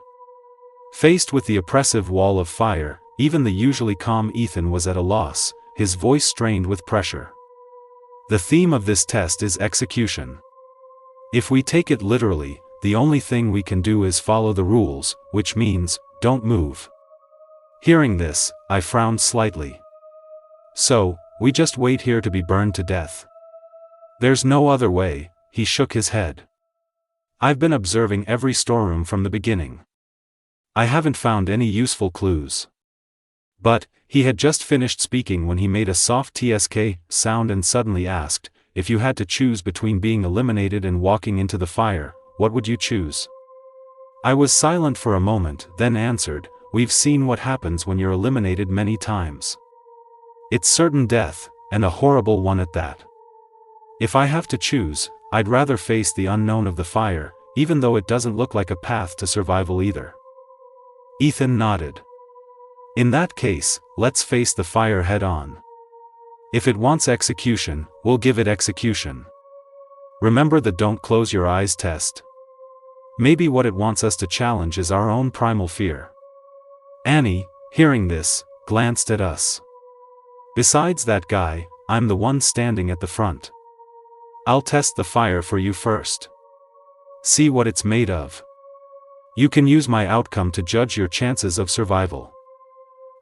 Faced with the oppressive wall of fire, even the usually calm Ethan was at a loss, his voice strained with pressure. The theme of this test is execution. If we take it literally, the only thing we can do is follow the rules, which means, don't move. Hearing this, I frowned slightly. So, we just wait here to be burned to death? There's no other way, he shook his head. I've been observing every storeroom from the beginning. I haven't found any useful clues. But, he had just finished speaking when he made a soft TSK sound and suddenly asked, if you had to choose between being eliminated and walking into the fire, what would you choose? I was silent for a moment, then answered, we've seen what happens when you're eliminated many times. It's certain death, and a horrible one at that. If I have to choose, I'd rather face the unknown of the fire, even though it doesn't look like a path to survival either. Ethan nodded. In that case, let's face the fire head on. If it wants execution, we'll give it execution. Remember the don't close your eyes test? Maybe what it wants us to challenge is our own primal fear. Annie, hearing this, glanced at us. Besides that guy, I'm the one standing at the front. I'll test the fire for you first. See what it's made of. You can use my outcome to judge your chances of survival.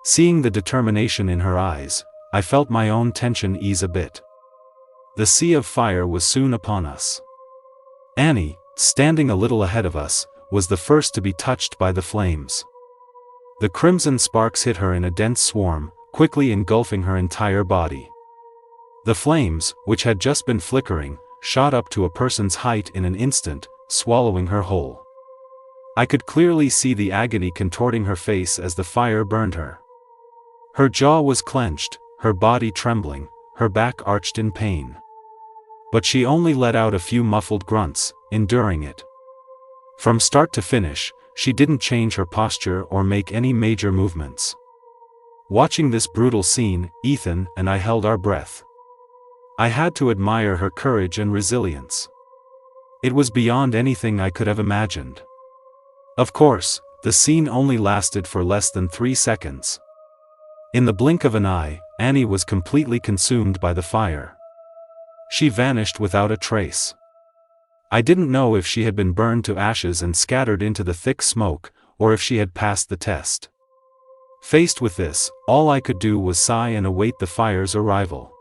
Seeing the determination in her eyes, I felt my own tension ease a bit. The sea of fire was soon upon us. Annie, standing a little ahead of us, was the first to be touched by the flames. The crimson sparks hit her in a dense swarm, quickly engulfing her entire body. The flames, which had just been flickering, shot up to a person's height in an instant, swallowing her whole. I could clearly see the agony contorting her face as the fire burned her. Her jaw was clenched, her body trembling, her back arched in pain. But she only let out a few muffled grunts, enduring it. From start to finish, she didn't change her posture or make any major movements. Watching this brutal scene, Ethan and I held our breath. I had to admire her courage and resilience. It was beyond anything I could have imagined. Of course, the scene only lasted for less than 3 seconds. In the blink of an eye, Annie was completely consumed by the fire. She vanished without a trace. I didn't know if she had been burned to ashes and scattered into the thick smoke, or if she had passed the test. Faced with this, all I could do was sigh and await the fire's arrival.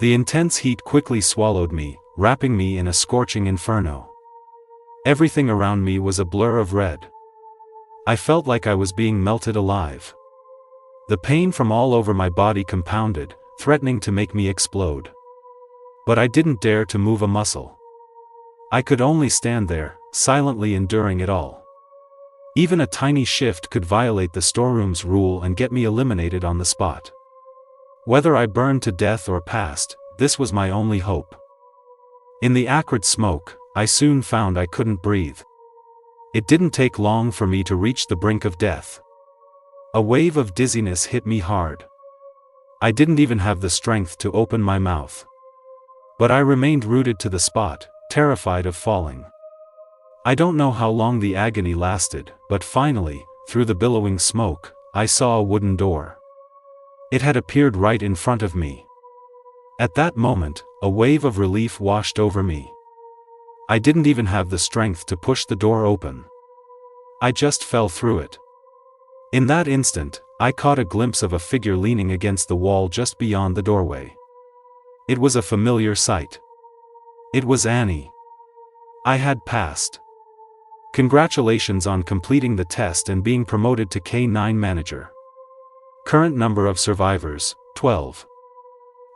The intense heat quickly swallowed me, wrapping me in a scorching inferno. Everything around me was a blur of red. I felt like I was being melted alive. The pain from all over my body compounded, threatening to make me explode. But I didn't dare to move a muscle. I could only stand there, silently enduring it all. Even a tiny shift could violate the storeroom's rule and get me eliminated on the spot. Whether I burned to death or passed, this was my only hope. In the acrid smoke, I soon found I couldn't breathe. It didn't take long for me to reach the brink of death. A wave of dizziness hit me hard. I didn't even have the strength to open my mouth. But I remained rooted to the spot, terrified of falling. I don't know how long the agony lasted, but finally, through the billowing smoke, I saw a wooden door. It had appeared right in front of me. At that moment, a wave of relief washed over me. I didn't even have the strength to push the door open. I just fell through it. In that instant, I caught a glimpse of a figure leaning against the wall just beyond the doorway. It was a familiar sight. It was Annie. I had passed. Congratulations on completing the test and being promoted to K9 manager. Current number of survivors, 12.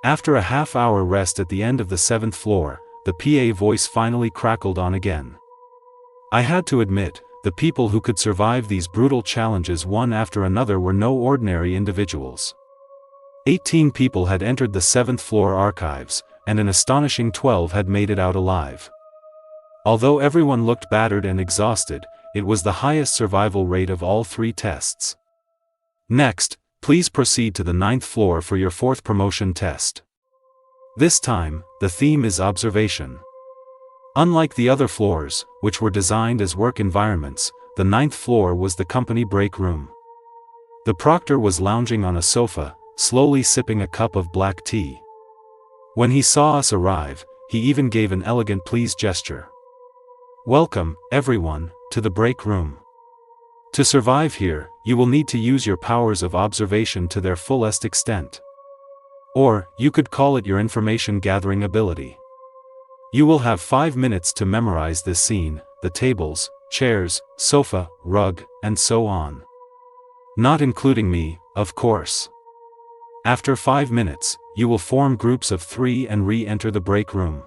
After a half-hour rest at the end of the 7th floor, the PA voice finally crackled on again. I had to admit, the people who could survive these brutal challenges one after another were no ordinary individuals. 18 people had entered the 7th floor archives, and an astonishing 12 had made it out alive. Although everyone looked battered and exhausted, it was the highest survival rate of all 3 tests. Next, please proceed to the 9th floor for your 4th promotion test. This time, the theme is observation. Unlike the other floors, which were designed as work environments, the 9th floor was the company break room. The proctor was lounging on a sofa, slowly sipping a cup of black tea. When he saw us arrive, he even gave an elegant please gesture. Welcome, everyone, to the break room. To survive here, you will need to use your powers of observation to their fullest extent. Or, you could call it your information gathering ability. You will have 5 minutes to memorize this scene, the tables, chairs, sofa, rug, and so on. Not including me, of course. After 5 minutes, you will form groups of 3 and re-enter the break room.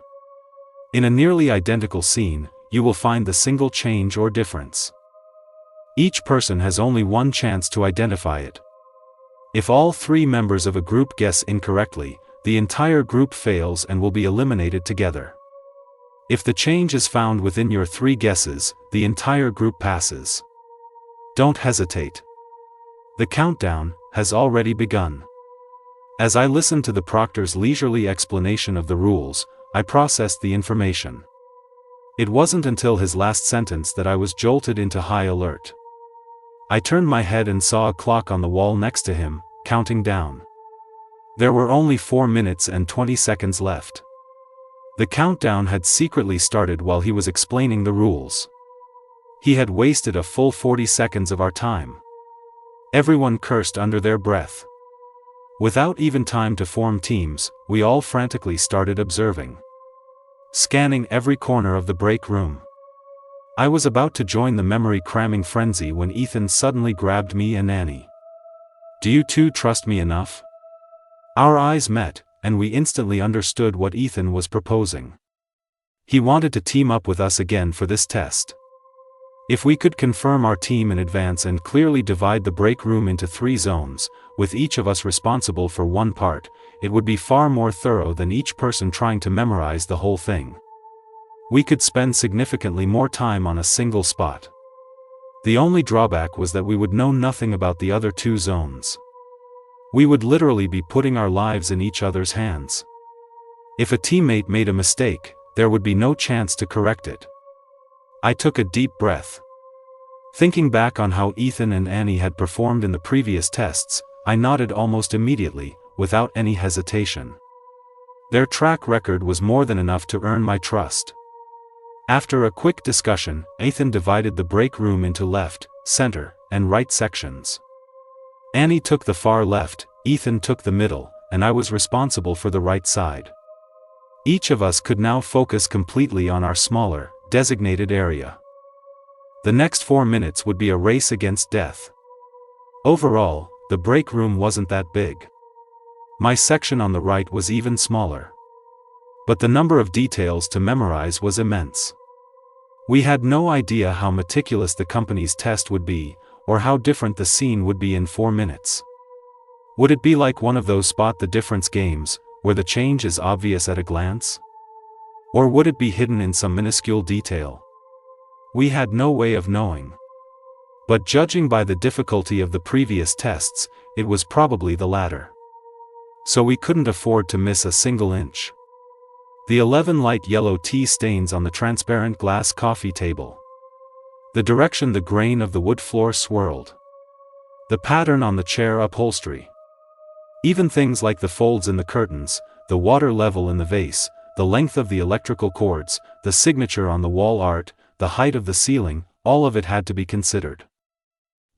In a nearly identical scene, you will find the single change or difference. Each person has only one chance to identify it. If all 3 members of a group guess incorrectly, the entire group fails and will be eliminated together. If the change is found within your 3 guesses, the entire group passes. Don't hesitate. The countdown has already begun. As I listened to the proctor's leisurely explanation of the rules, I processed the information. It wasn't until his last sentence that I was jolted into high alert. I turned my head and saw a clock on the wall next to him, counting down. There were only 4 minutes and 20 seconds left. The countdown had secretly started while he was explaining the rules. He had wasted a full 40 seconds of our time. Everyone cursed under their breath. Without even time to form teams, we all frantically started observing. Scanning every corner of the break room. I was about to join the memory-cramming frenzy when Ethan suddenly grabbed me and Annie. Do you two trust me enough? Our eyes met, and we instantly understood what Ethan was proposing. He wanted to team up with us again for this test. If we could confirm our team in advance and clearly divide the break room into 3 zones, with each of us responsible for one part, it would be far more thorough than each person trying to memorize the whole thing. We could spend significantly more time on a single spot. The only drawback was that we would know nothing about the other 2 zones. We would literally be putting our lives in each other's hands. If a teammate made a mistake, there would be no chance to correct it. I took a deep breath. Thinking back on how Ethan and Annie had performed in the previous tests, I nodded almost immediately, without any hesitation. Their track record was more than enough to earn my trust. After a quick discussion, Ethan divided the break room into left, center, and right sections. Annie took the far left, Ethan took the middle, and I was responsible for the right side. Each of us could now focus completely on our smaller, designated area. The next 4 minutes would be a race against death. Overall, the break room wasn't that big. My section on the right was even smaller. But the number of details to memorize was immense. We had no idea how meticulous the company's test would be, or how different the scene would be in 4 minutes. Would it be like one of those spot the difference games, where the change is obvious at a glance? Or would it be hidden in some minuscule detail? We had no way of knowing. But judging by the difficulty of the previous tests, it was probably the latter. So we couldn't afford to miss a single inch. The 11 light yellow tea stains on the transparent glass coffee table. The direction the grain of the wood floor swirled. The pattern on the chair upholstery. Even things like the folds in the curtains, the water level in the vase, the length of the electrical cords, the signature on the wall art, the height of the ceiling, all of it had to be considered.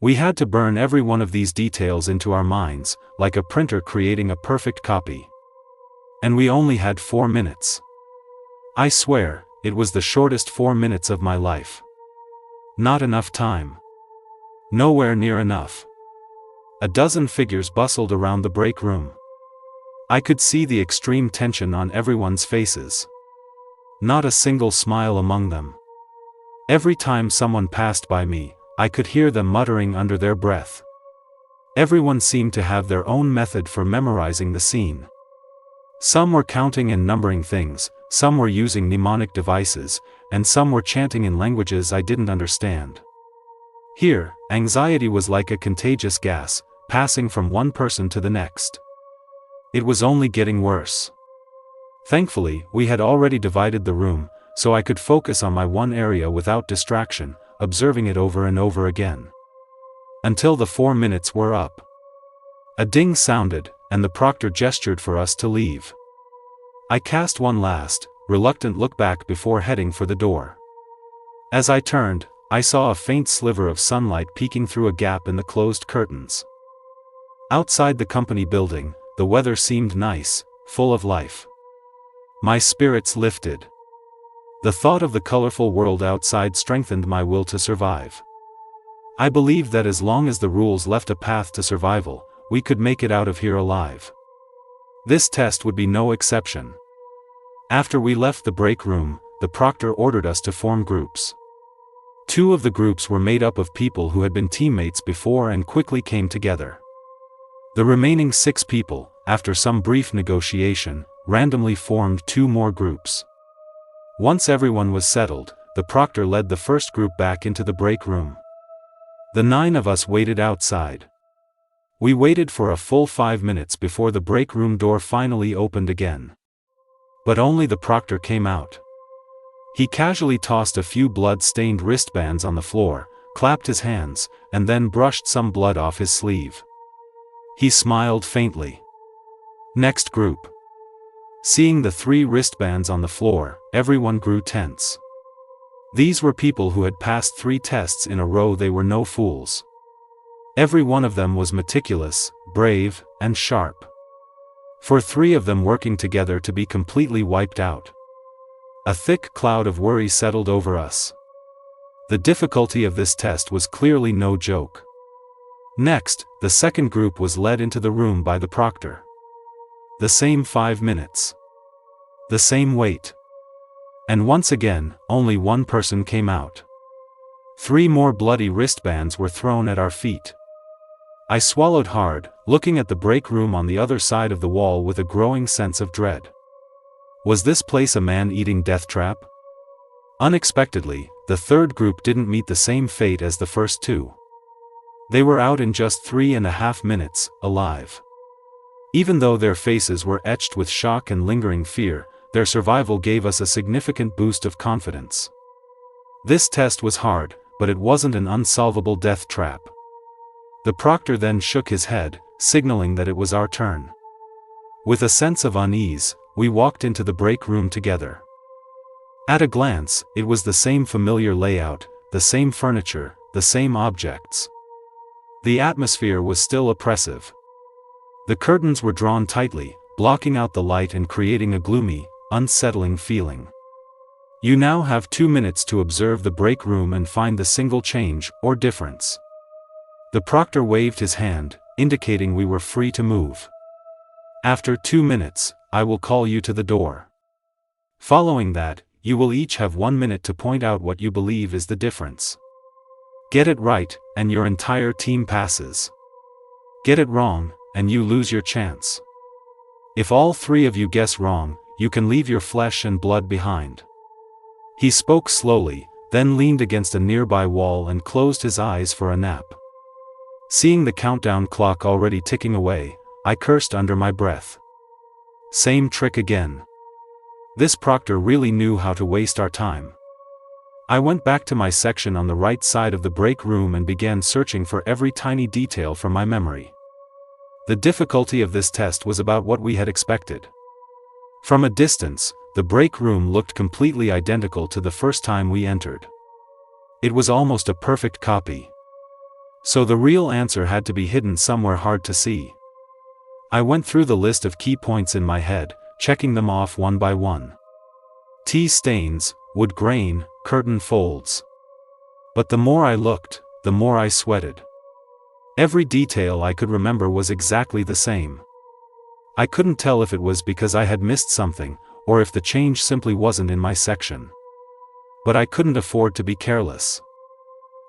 We had to burn every one of these details into our minds, like a printer creating a perfect copy. And we only had 4 minutes. I swear, it was the shortest 4 minutes of my life. Not enough time. Nowhere near enough. A dozen figures bustled around the break room. I could see the extreme tension on everyone's faces. Not a single smile among them. Every time someone passed by me, I could hear them muttering under their breath. Everyone seemed to have their own method for memorizing the scene. Some were counting and numbering things, some were using mnemonic devices, and some were chanting in languages I didn't understand. Here, anxiety was like a contagious gas, passing from one person to the next. It was only getting worse. Thankfully, we had already divided the room, so I could focus on my one area without distraction, observing it over and over again. Until the 4 minutes were up. A ding sounded, and the proctor gestured for us to leave. I cast one last, reluctant look back before heading for the door. As I turned, I saw a faint sliver of sunlight peeking through a gap in the closed curtains. Outside the company building, the weather seemed nice, full of life. My spirits lifted. The thought of the colorful world outside strengthened my will to survive. I believed that as long as the rules left a path to survival, we could make it out of here alive. This test would be no exception. After we left the break room, the proctor ordered us to form groups. 2 of the groups were made up of people who had been teammates before and quickly came together. The remaining 6 people, after some brief negotiation, randomly formed 2 more groups. Once everyone was settled, the proctor led the first group back into the break room. The 9 of us waited outside. We waited for a full 5 minutes before the break room door finally opened again. But only the proctor came out. He casually tossed a few blood-stained wristbands on the floor, clapped his hands, and then brushed some blood off his sleeve. He smiled faintly. Next group. Seeing the 3 wristbands on the floor, everyone grew tense. These were people who had passed 3 tests in a row. They were no fools. Every one of them was meticulous, brave, and sharp. For 3 of them working together to be completely wiped out. A thick cloud of worry settled over us. The difficulty of this test was clearly no joke. Next, the second group was led into the room by the proctor. The same 5 minutes. The same wait. And once again, only one person came out. 3 more bloody wristbands were thrown at our feet. I swallowed hard, looking at the break room on the other side of the wall with a growing sense of dread. Was this place a man-eating death trap? Unexpectedly, the third group didn't meet the same fate as the first 2. They were out in just 3.5 minutes, alive. Even though their faces were etched with shock and lingering fear, their survival gave us a significant boost of confidence. This test was hard, but it wasn't an unsolvable death trap. The proctor then shook his head, signaling that it was our turn. With a sense of unease, we walked into the break room together. At a glance, it was the same familiar layout, the same furniture, the same objects. The atmosphere was still oppressive. The curtains were drawn tightly, blocking out the light and creating a gloomy, unsettling feeling. You now have 2 minutes to observe the break room and find the single change, or difference. The proctor waved his hand, indicating we were free to move. After 2 minutes, I will call you to the door. Following that, you will each have 1 minute to point out what you believe is the difference. Get it right, and your entire team passes. Get it wrong, and you lose your chance. If all 3 of you guess wrong, you can leave your flesh and blood behind. He spoke slowly, then leaned against a nearby wall and closed his eyes for a nap. Seeing the countdown clock already ticking away, I cursed under my breath. Same trick again. This proctor really knew how to waste our time. I went back to my section on the right side of the break room and began searching for every tiny detail from my memory. The difficulty of this test was about what we had expected. From a distance, the break room looked completely identical to the first time we entered. It was almost a perfect copy. So the real answer had to be hidden somewhere hard to see. I went through the list of key points in my head, checking them off one by one. Tea stains, wood grain, curtain folds. But the more I looked, the more I sweated. Every detail I could remember was exactly the same. I couldn't tell if it was because I had missed something, or if the change simply wasn't in my section. But I couldn't afford to be careless.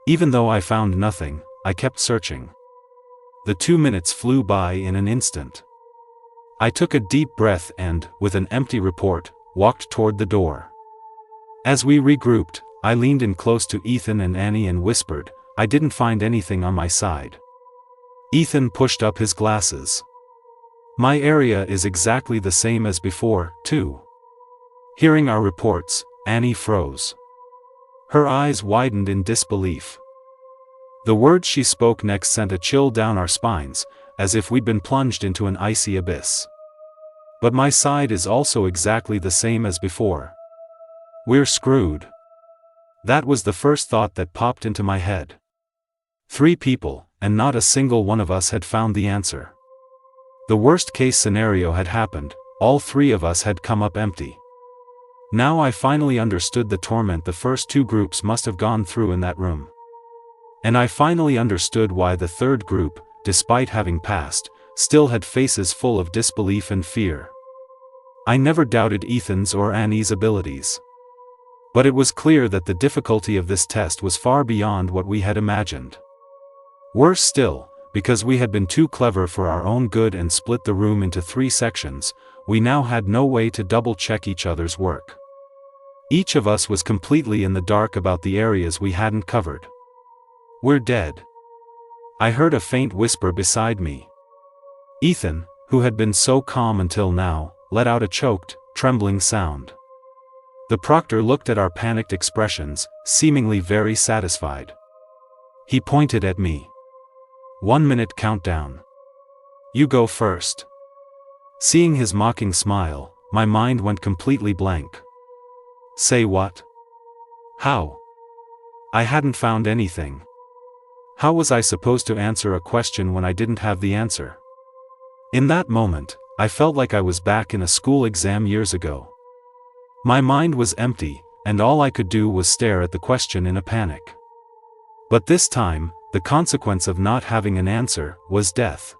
Even though I found nothing, I kept searching. The 2 minutes flew by in an instant. I took a deep breath and, with an empty report, walked toward the door. As we regrouped, I leaned in close to Ethan and Annie and whispered, "I didn't find anything on my side." Ethan pushed up his glasses. "My area is exactly the same as before, too." Hearing our reports, Annie froze. Her eyes widened in disbelief. The words she spoke next sent a chill down our spines, as if we'd been plunged into an icy abyss. "But my side is also exactly the same as before. We're screwed." That was the first thought that popped into my head. 3 people, and not a single one of us had found the answer. The worst-case scenario had happened, all 3 of us had come up empty. Now I finally understood the torment the first 2 groups must have gone through in that room. And I finally understood why the 3rd group, despite having passed, still had faces full of disbelief and fear. I never doubted Ethan's or Annie's abilities. But it was clear that the difficulty of this test was far beyond what we had imagined. Worse still, because we had been too clever for our own good and split the room into 3 sections, we now had no way to double-check each other's work. Each of us was completely in the dark about the areas we hadn't covered. "We're dead." I heard a faint whisper beside me. Ethan, who had been so calm until now, let out a choked, trembling sound. The proctor looked at our panicked expressions, seemingly very satisfied. He pointed at me. 1 minute countdown. You go first." Seeing his mocking smile, my mind went completely blank. Say what? How? I hadn't found anything. How was I supposed to answer a question when I didn't have the answer? In that moment, I felt like I was back in a school exam years ago. My mind was empty, and all I could do was stare at the question in a panic. But this time, the consequence of not having an answer was death.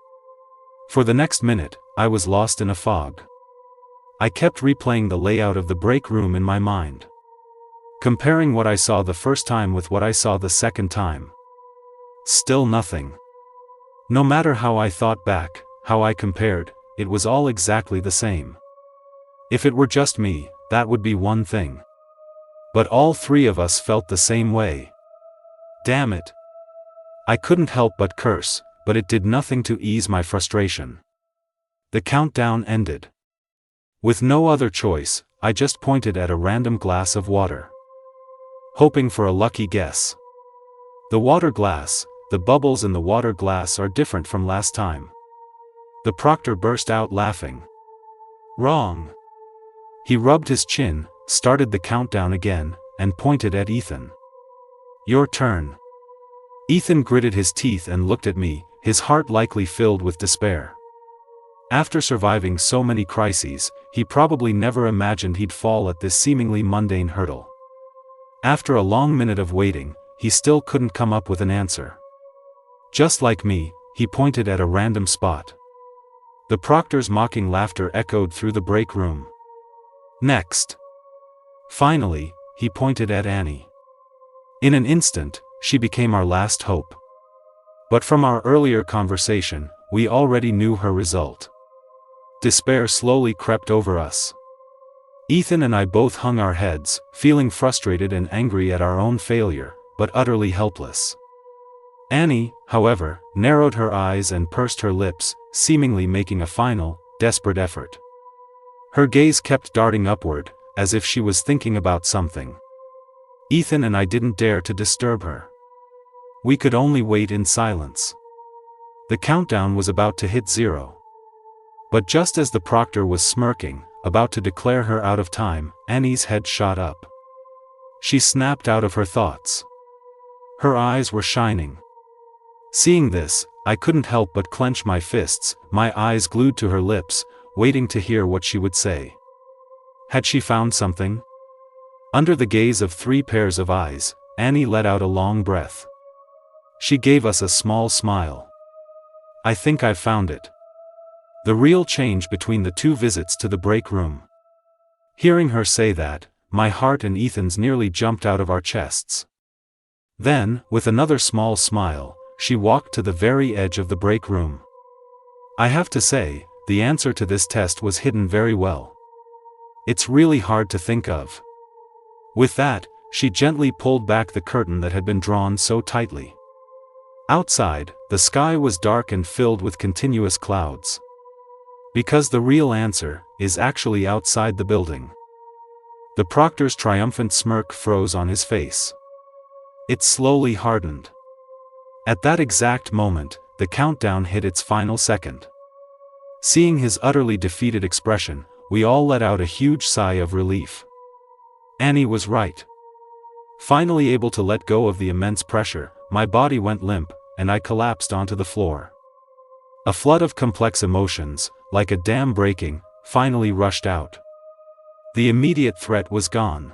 For the next minute, I was lost in a fog. I kept replaying the layout of the break room in my mind, comparing what I saw the first time with what I saw the second time. Still nothing. No matter how I thought back, how I compared, it was all exactly the same. If it were just me, that would be one thing. But all 3 of us felt the same way. Damn it. I couldn't help but curse, but it did nothing to ease my frustration. The countdown ended. With no other choice, I just pointed at a random glass of water, hoping for a lucky guess. The water glass, the bubbles in the water glass are different from last time. The proctor burst out laughing. Wrong. He rubbed his chin, started the countdown again, and pointed at Ethan. Your turn. Ethan gritted his teeth and looked at me, his heart likely filled with despair. After surviving so many crises, he probably never imagined he'd fall at this seemingly mundane hurdle. After a long minute of waiting, he still couldn't come up with an answer. Just like me, he pointed at a random spot. The proctor's mocking laughter echoed through the break room. Next. Finally, he pointed at Annie. In an instant, she became our last hope. But from our earlier conversation, we already knew her result. Despair slowly crept over us. Ethan and I both hung our heads, feeling frustrated and angry at our own failure, but utterly helpless. Annie, however, narrowed her eyes and pursed her lips, seemingly making a final, desperate effort. Her gaze kept darting upward, as if she was thinking about something. Ethan and I didn't dare to disturb her. We could only wait in silence. The countdown was about to hit 0. But just as the proctor was smirking, about to declare her out of time, Annie's head shot up. She snapped out of her thoughts. Her eyes were shining. Seeing this, I couldn't help but clench my fists, my eyes glued to her lips, waiting to hear what she would say. Had she found something? Under the gaze of 3 pairs of eyes, Annie let out a long breath. She gave us a small smile. I think I've found it. The real change between the 2 visits to the break room. Hearing her say that, my heart and Ethan's nearly jumped out of our chests. Then, with another small smile, she walked to the very edge of the break room. I have to say, the answer to this test was hidden very well. It's really hard to think of. With that, she gently pulled back the curtain that had been drawn so tightly. Outside, the sky was dark and filled with continuous clouds. Because the real answer is actually outside the building. The proctor's triumphant smirk froze on his face. It slowly hardened. At that exact moment, the countdown hit its final second. Seeing his utterly defeated expression, we all let out a huge sigh of relief. Annie was right. Finally able to let go of the immense pressure, my body went limp, and I collapsed onto the floor. A flood of complex emotions, like a dam breaking, finally rushed out. The immediate threat was gone.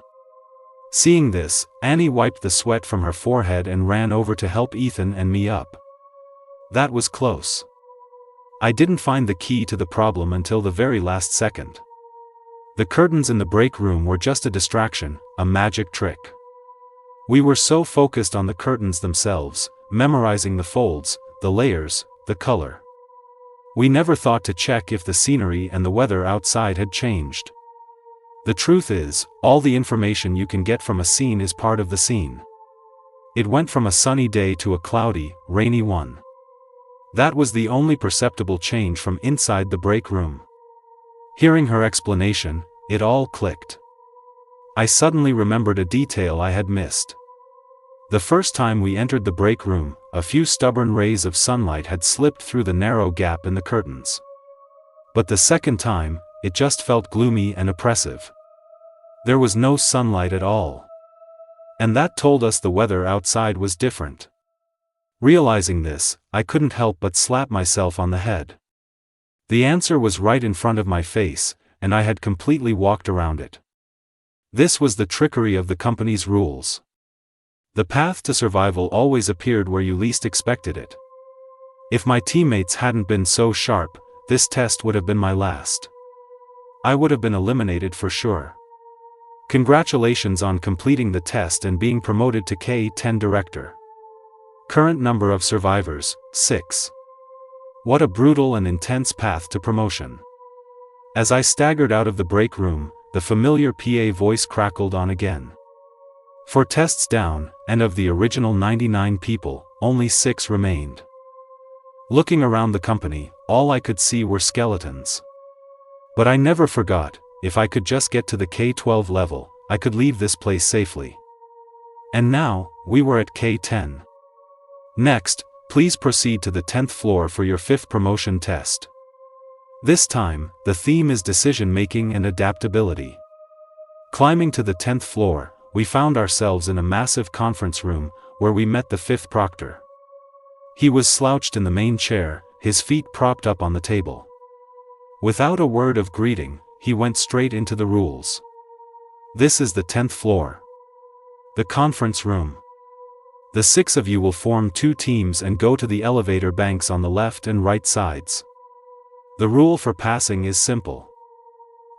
Seeing this, Annie wiped the sweat from her forehead and ran over to help Ethan and me up. That was close. I didn't find the key to the problem until the very last second. The curtains in the break room were just a distraction, a magic trick. We were so focused on the curtains themselves, memorizing the folds, the layers, the color. We never thought to check if the scenery and the weather outside had changed. The truth is, all the information you can get from a scene is part of the scene. It went from a sunny day to a cloudy, rainy one. That was the only perceptible change from inside the break room. Hearing her explanation, it all clicked. I suddenly remembered a detail I had missed. The first time we entered the break room, a few stubborn rays of sunlight had slipped through the narrow gap in the curtains. But the second time, it just felt gloomy and oppressive. There was no sunlight at all. And that told us the weather outside was different. Realizing this, I couldn't help but slap myself on the head. The answer was right in front of my face, and I had completely walked around it. This was the trickery of the company's rules. The path to survival always appeared where you least expected it. If my teammates hadn't been so sharp, this test would have been my last. I would have been eliminated for sure. Congratulations on completing the test and being promoted to K-10 Director. Current number of survivors, 6. What a brutal and intense path to promotion. As I staggered out of the break room, the familiar PA voice crackled on again. 4 tests down, and of the original 99 people, only 6 remained. Looking around the company, all I could see were skeletons. But I never forgot, if I could just get to the K-12 level, I could leave this place safely. And now, we were at K-10. Next, please proceed to the 10th floor for your 5th promotion test. This time, the theme is decision-making and adaptability. Climbing to the 10th floor, we found ourselves in a massive conference room, where we met the 5th proctor. He was slouched in the main chair, his feet propped up on the table. Without a word of greeting, he went straight into the rules. This is the 10th floor. The conference room. The 6 of you will form 2 teams and go to the elevator banks on the left and right sides. The rule for passing is simple.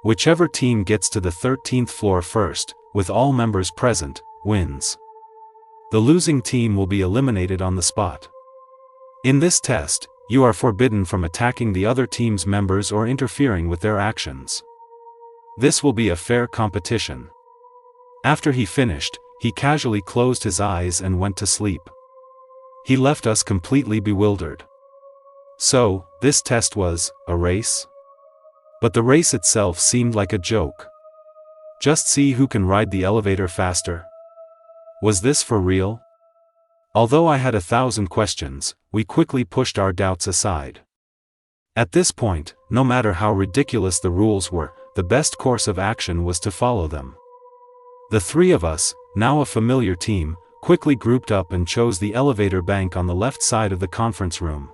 Whichever team gets to the 13th floor first, with all members present, wins. The losing team will be eliminated on the spot. In this test, you are forbidden from attacking the other team's members or interfering with their actions. This will be a fair competition. After he finished, he casually closed his eyes and went to sleep. He left us completely bewildered. So, this test was a race? But the race itself seemed like a joke. Just see who can ride the elevator faster. Was this for real? Although I had 1,000 questions, we quickly pushed our doubts aside. At this point, no matter how ridiculous the rules were, the best course of action was to follow them. The three of us, now a familiar team, quickly grouped up and chose the elevator bank on the left side of the conference room.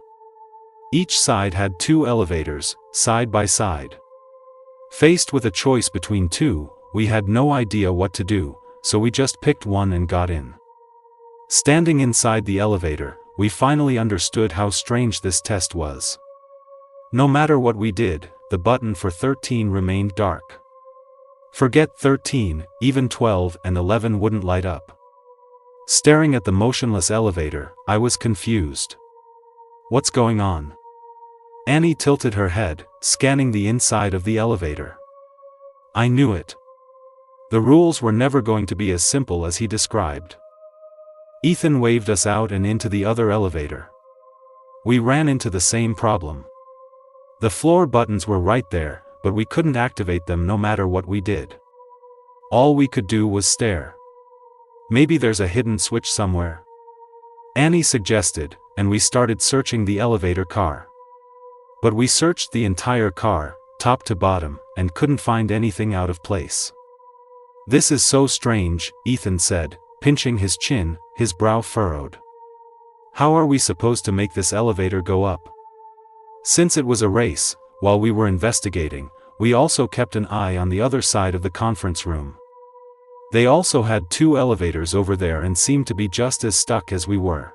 Each side had 2 elevators, side by side. Faced with a choice between 2, we had no idea what to do, so we just picked one and got in. Standing inside the elevator, we finally understood how strange this test was. No matter what we did, the button for 13 remained dark. Forget 13, even 12 and 11 wouldn't light up. Staring at the motionless elevator, I was confused. What's going on? Annie tilted her head, scanning the inside of the elevator. I knew it. The rules were never going to be as simple as he described. Ethan waved us out and into the other elevator. We ran into the same problem. The floor buttons were right there, but we couldn't activate them no matter what we did. All we could do was stare. Maybe there's a hidden switch somewhere. Annie suggested, and we started searching the elevator car. But we searched the entire car, top to bottom, and couldn't find anything out of place. This is so strange, Ethan said, pinching his chin, his brow furrowed. How are we supposed to make this elevator go up? Since it was a race, while we were investigating, we also kept an eye on the other side of the conference room. They also had 2 elevators over there and seemed to be just as stuck as we were.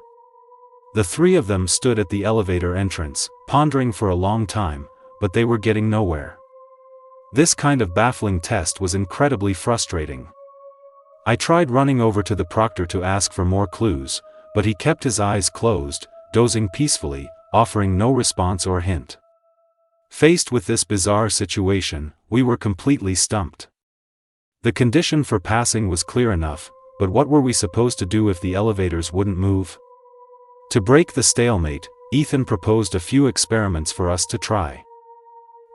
The 3 of them stood at the elevator entrance, pondering for a long time, but they were getting nowhere. This kind of baffling test was incredibly frustrating. I tried running over to the proctor to ask for more clues, but he kept his eyes closed, dozing peacefully, offering no response or hint. Faced with this bizarre situation, we were completely stumped. The condition for passing was clear enough, but what were we supposed to do if the elevators wouldn't move? To break the stalemate, Ethan proposed a few experiments for us to try.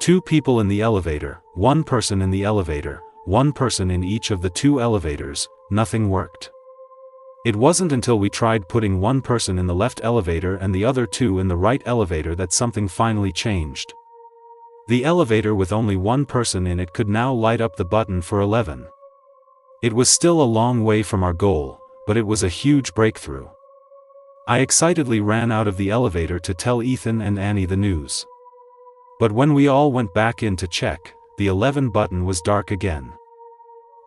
2 people in the elevator, 1 person in the elevator, 1 person in each of the 2 elevators, nothing worked. It wasn't until we tried putting 1 person in the left elevator and the other 2 in the right elevator that something finally changed. The elevator with only 1 person in it could now light up the button for 11. It was still a long way from our goal, but it was a huge breakthrough. I excitedly ran out of the elevator to tell Ethan and Annie the news. But when we all went back in to check, the 11 button was dark again.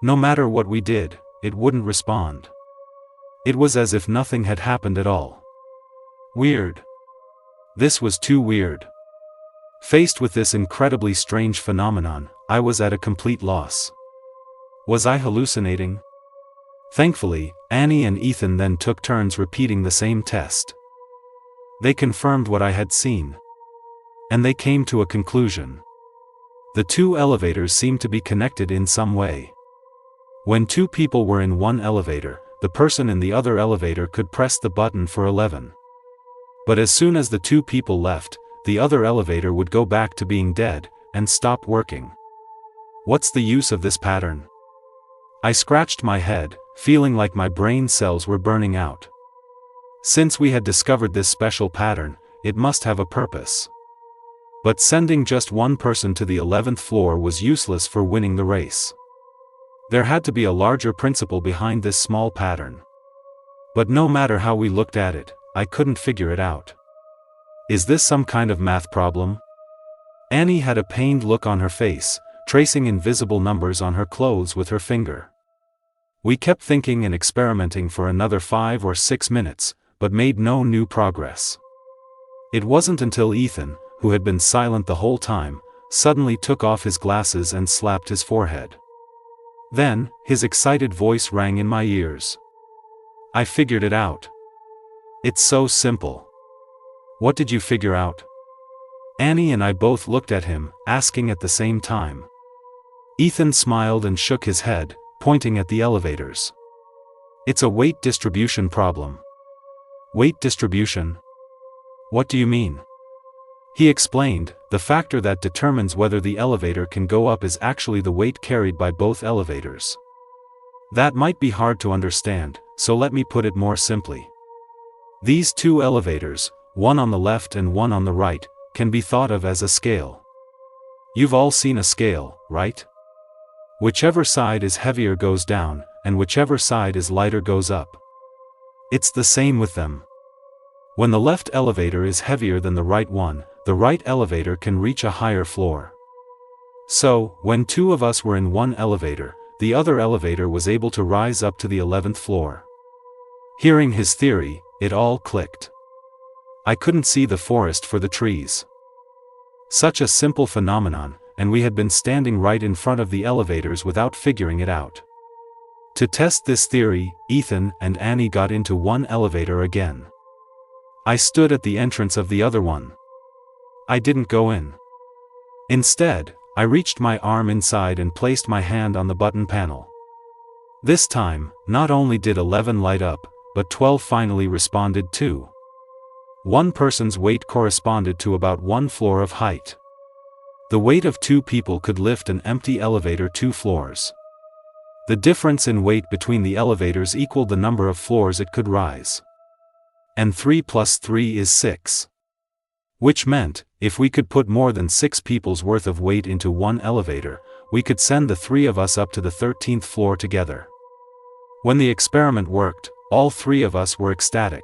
No matter what we did, it wouldn't respond. It was as if nothing had happened at all. Weird. This was too weird. Faced with this incredibly strange phenomenon, I was at a complete loss. Was I hallucinating? Thankfully, Annie and Ethan then took turns repeating the same test. They confirmed what I had seen. And they came to a conclusion. The 2 elevators seemed to be connected in some way. When 2 people were in one elevator, the person in the other elevator could press the button for 11. But as soon as the 2 people left, the other elevator would go back to being dead, and stop working. What's the use of this pattern? I scratched my head, feeling like my brain cells were burning out. Since we had discovered this special pattern, it must have a purpose. But sending just 1 person to the 11th floor was useless for winning the race. There had to be a larger principle behind this small pattern. But no matter how we looked at it, I couldn't figure it out. Is this some kind of math problem? Annie had a pained look on her face, tracing invisible numbers on her clothes with her finger. We kept thinking and experimenting for another 5 or 6 minutes, but made no new progress. It wasn't until Ethan, who had been silent the whole time, suddenly took off his glasses and slapped his forehead. Then, his excited voice rang in my ears. I figured it out. It's so simple. What did you figure out? Annie and I both looked at him, asking at the same time. Ethan smiled and shook his head, pointing at the elevators. It's a weight distribution problem. Weight distribution? What do you mean? He explained, the factor that determines whether the elevator can go up is actually the weight carried by both elevators. That might be hard to understand, so let me put it more simply. These two elevators, one on the left and one on the right, can be thought of as a scale. You've all seen a scale, right? Whichever side is heavier goes down, and whichever side is lighter goes up. It's the same with them. When the left elevator is heavier than the right one, the right elevator can reach a higher floor. So, when two of us were in one elevator, the other elevator was able to rise up to the 11th floor. Hearing his theory, it all clicked. I couldn't see the forest for the trees. Such a simple phenomenon, and we had been standing right in front of the elevators without figuring it out. To test this theory, Ethan and Annie got into one elevator again. I stood at the entrance of the other one. I didn't go in. Instead, I reached my arm inside and placed my hand on the button panel. This time, not only did 11 light up, but 12 finally responded too. One person's weight corresponded to about 1 floor of height. The weight of 2 people could lift an empty elevator 2 floors. The difference in weight between the elevators equaled the number of floors it could rise. And 3 plus 3 is 6. Which meant, if we could put more than 6 people's worth of weight into one elevator, we could send the 3 of us up to the 13th floor together. When the experiment worked, all 3 of us were ecstatic.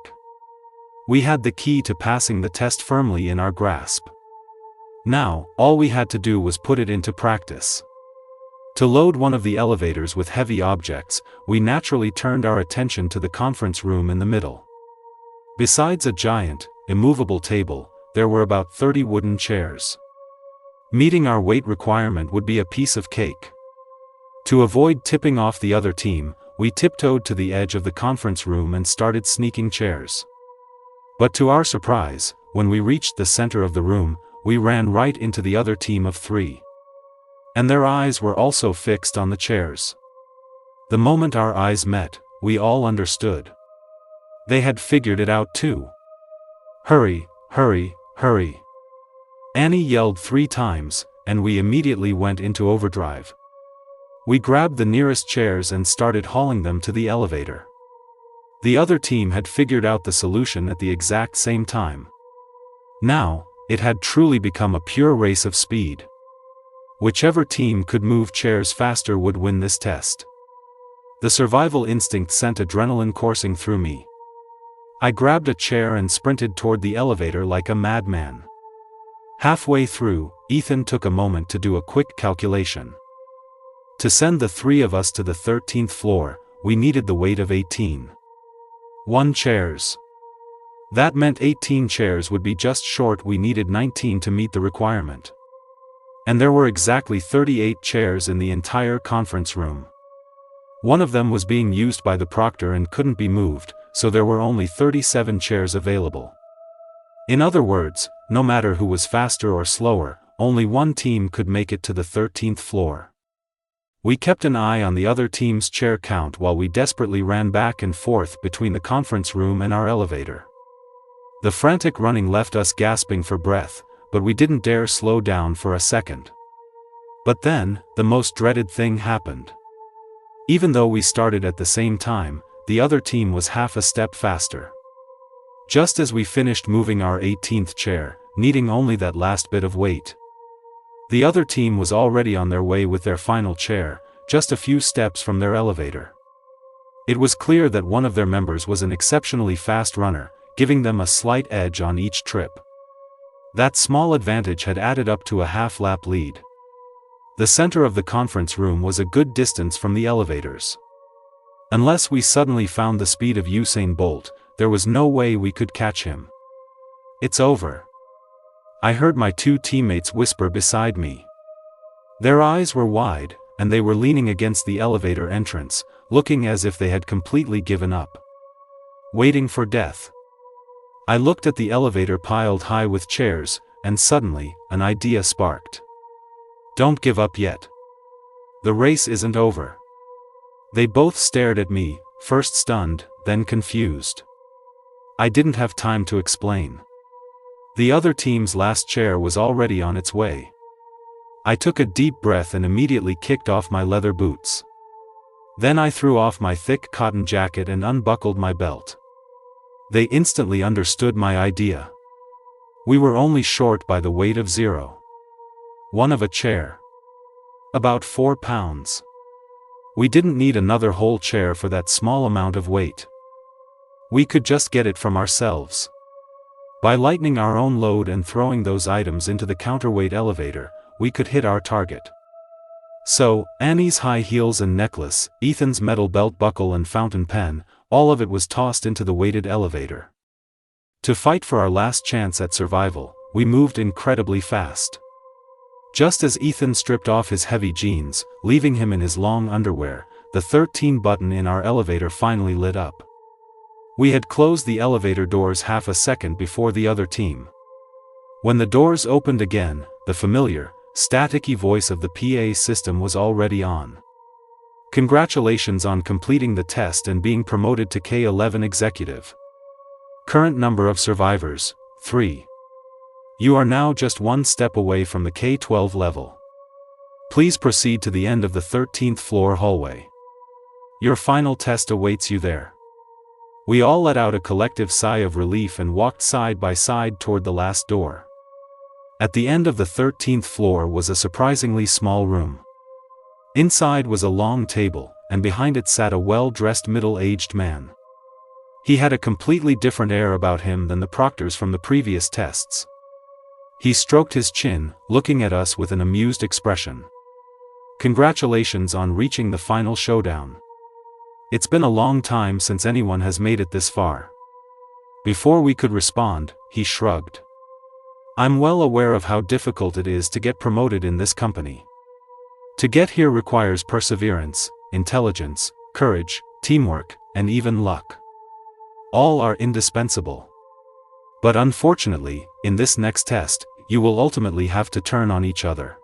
We had the key to passing the test firmly in our grasp. Now, all we had to do was put it into practice. To load one of the elevators with heavy objects, we naturally turned our attention to the conference room in the middle. Besides a giant, immovable table, there were about 30 wooden chairs. Meeting our weight requirement would be a piece of cake. To avoid tipping off the other team, we tiptoed to the edge of the conference room and started sneaking chairs. But to our surprise, when we reached the center of the room, we ran right into the other team of 3. And their eyes were also fixed on the chairs. The moment our eyes met, we all understood. They had figured it out too. Hurry, hurry, hurry. Annie yelled 3 times, and we immediately went into overdrive. We grabbed the nearest chairs and started hauling them to the elevator. The other team had figured out the solution at the exact same time. Now, it had truly become a pure race of speed. Whichever team could move chairs faster would win this test. The survival instinct sent adrenaline coursing through me. I grabbed a chair and sprinted toward the elevator like a madman. Halfway through, Ethan took a moment to do a quick calculation. To send the 3 of us to the 13th floor, we needed the weight of 18. 1 chairs. That meant 18 chairs would be just short. We needed 19 to meet the requirement. And there were exactly 38 chairs in the entire conference room. One of them was being used by the proctor and couldn't be moved, so there were only 37 chairs available. In other words, no matter who was faster or slower, only one team could make it to the 13th floor. We kept an eye on the other team's chair count while we desperately ran back and forth between the conference room and our elevator. The frantic running left us gasping for breath, but we didn't dare slow down for a second. But then, the most dreaded thing happened. Even though we started at the same time, the other team was half a step faster. Just as we finished moving our 18th chair, needing only that last bit of weight, the other team was already on their way with their final chair, just a few steps from their elevator. It was clear that one of their members was an exceptionally fast runner, giving them a slight edge on each trip. That small advantage had added up to a half-lap lead. The center of the conference room was a good distance from the elevators. Unless we suddenly found the speed of Usain Bolt, there was no way we could catch him. It's over. I heard my 2 teammates whisper beside me. Their eyes were wide, and they were leaning against the elevator entrance, looking as if they had completely given up. Waiting for death. I looked at the elevator piled high with chairs, and suddenly, an idea sparked. Don't give up yet. The race isn't over. They both stared at me, first stunned, then confused. I didn't have time to explain. The other team's last chair was already on its way. I took a deep breath and immediately kicked off my leather boots. Then I threw off my thick cotton jacket and unbuckled my belt. They instantly understood my idea. We were only short by the weight of 0.1 of a chair. About 4 pounds. We didn't need another whole chair for that small amount of weight. We could just get it from ourselves. By lightening our own load and throwing those items into the counterweight elevator, we could hit our target. So, Annie's high heels and necklace, Ethan's metal belt buckle and fountain pen, all of it was tossed into the weighted elevator. To fight for our last chance at survival, we moved incredibly fast. Just as Ethan stripped off his heavy jeans, leaving him in his long underwear, the 13 button in our elevator finally lit up. We had closed the elevator doors half a second before the other team. When the doors opened again, the familiar, staticky voice of the PA system was already on. Congratulations on completing the test and being promoted to K11 executive. Current number of survivors, 3. You are now just one step away from the K12 level. Please proceed to the end of the 13th floor hallway. Your final test awaits you there. We all let out a collective sigh of relief and walked side by side toward the last door. At the end of the 13th floor was a surprisingly small room. Inside was a long table, and behind it sat a well-dressed middle-aged man. He had a completely different air about him than the proctors from the previous tests. He stroked his chin, looking at us with an amused expression. Congratulations on reaching the final showdown. It's been a long time since anyone has made it this far. Before we could respond, he shrugged. I'm well aware of how difficult it is to get promoted in this company. To get here requires perseverance, intelligence, courage, teamwork, and even luck. All are indispensable. But unfortunately, in this next test, you will ultimately have to turn on each other.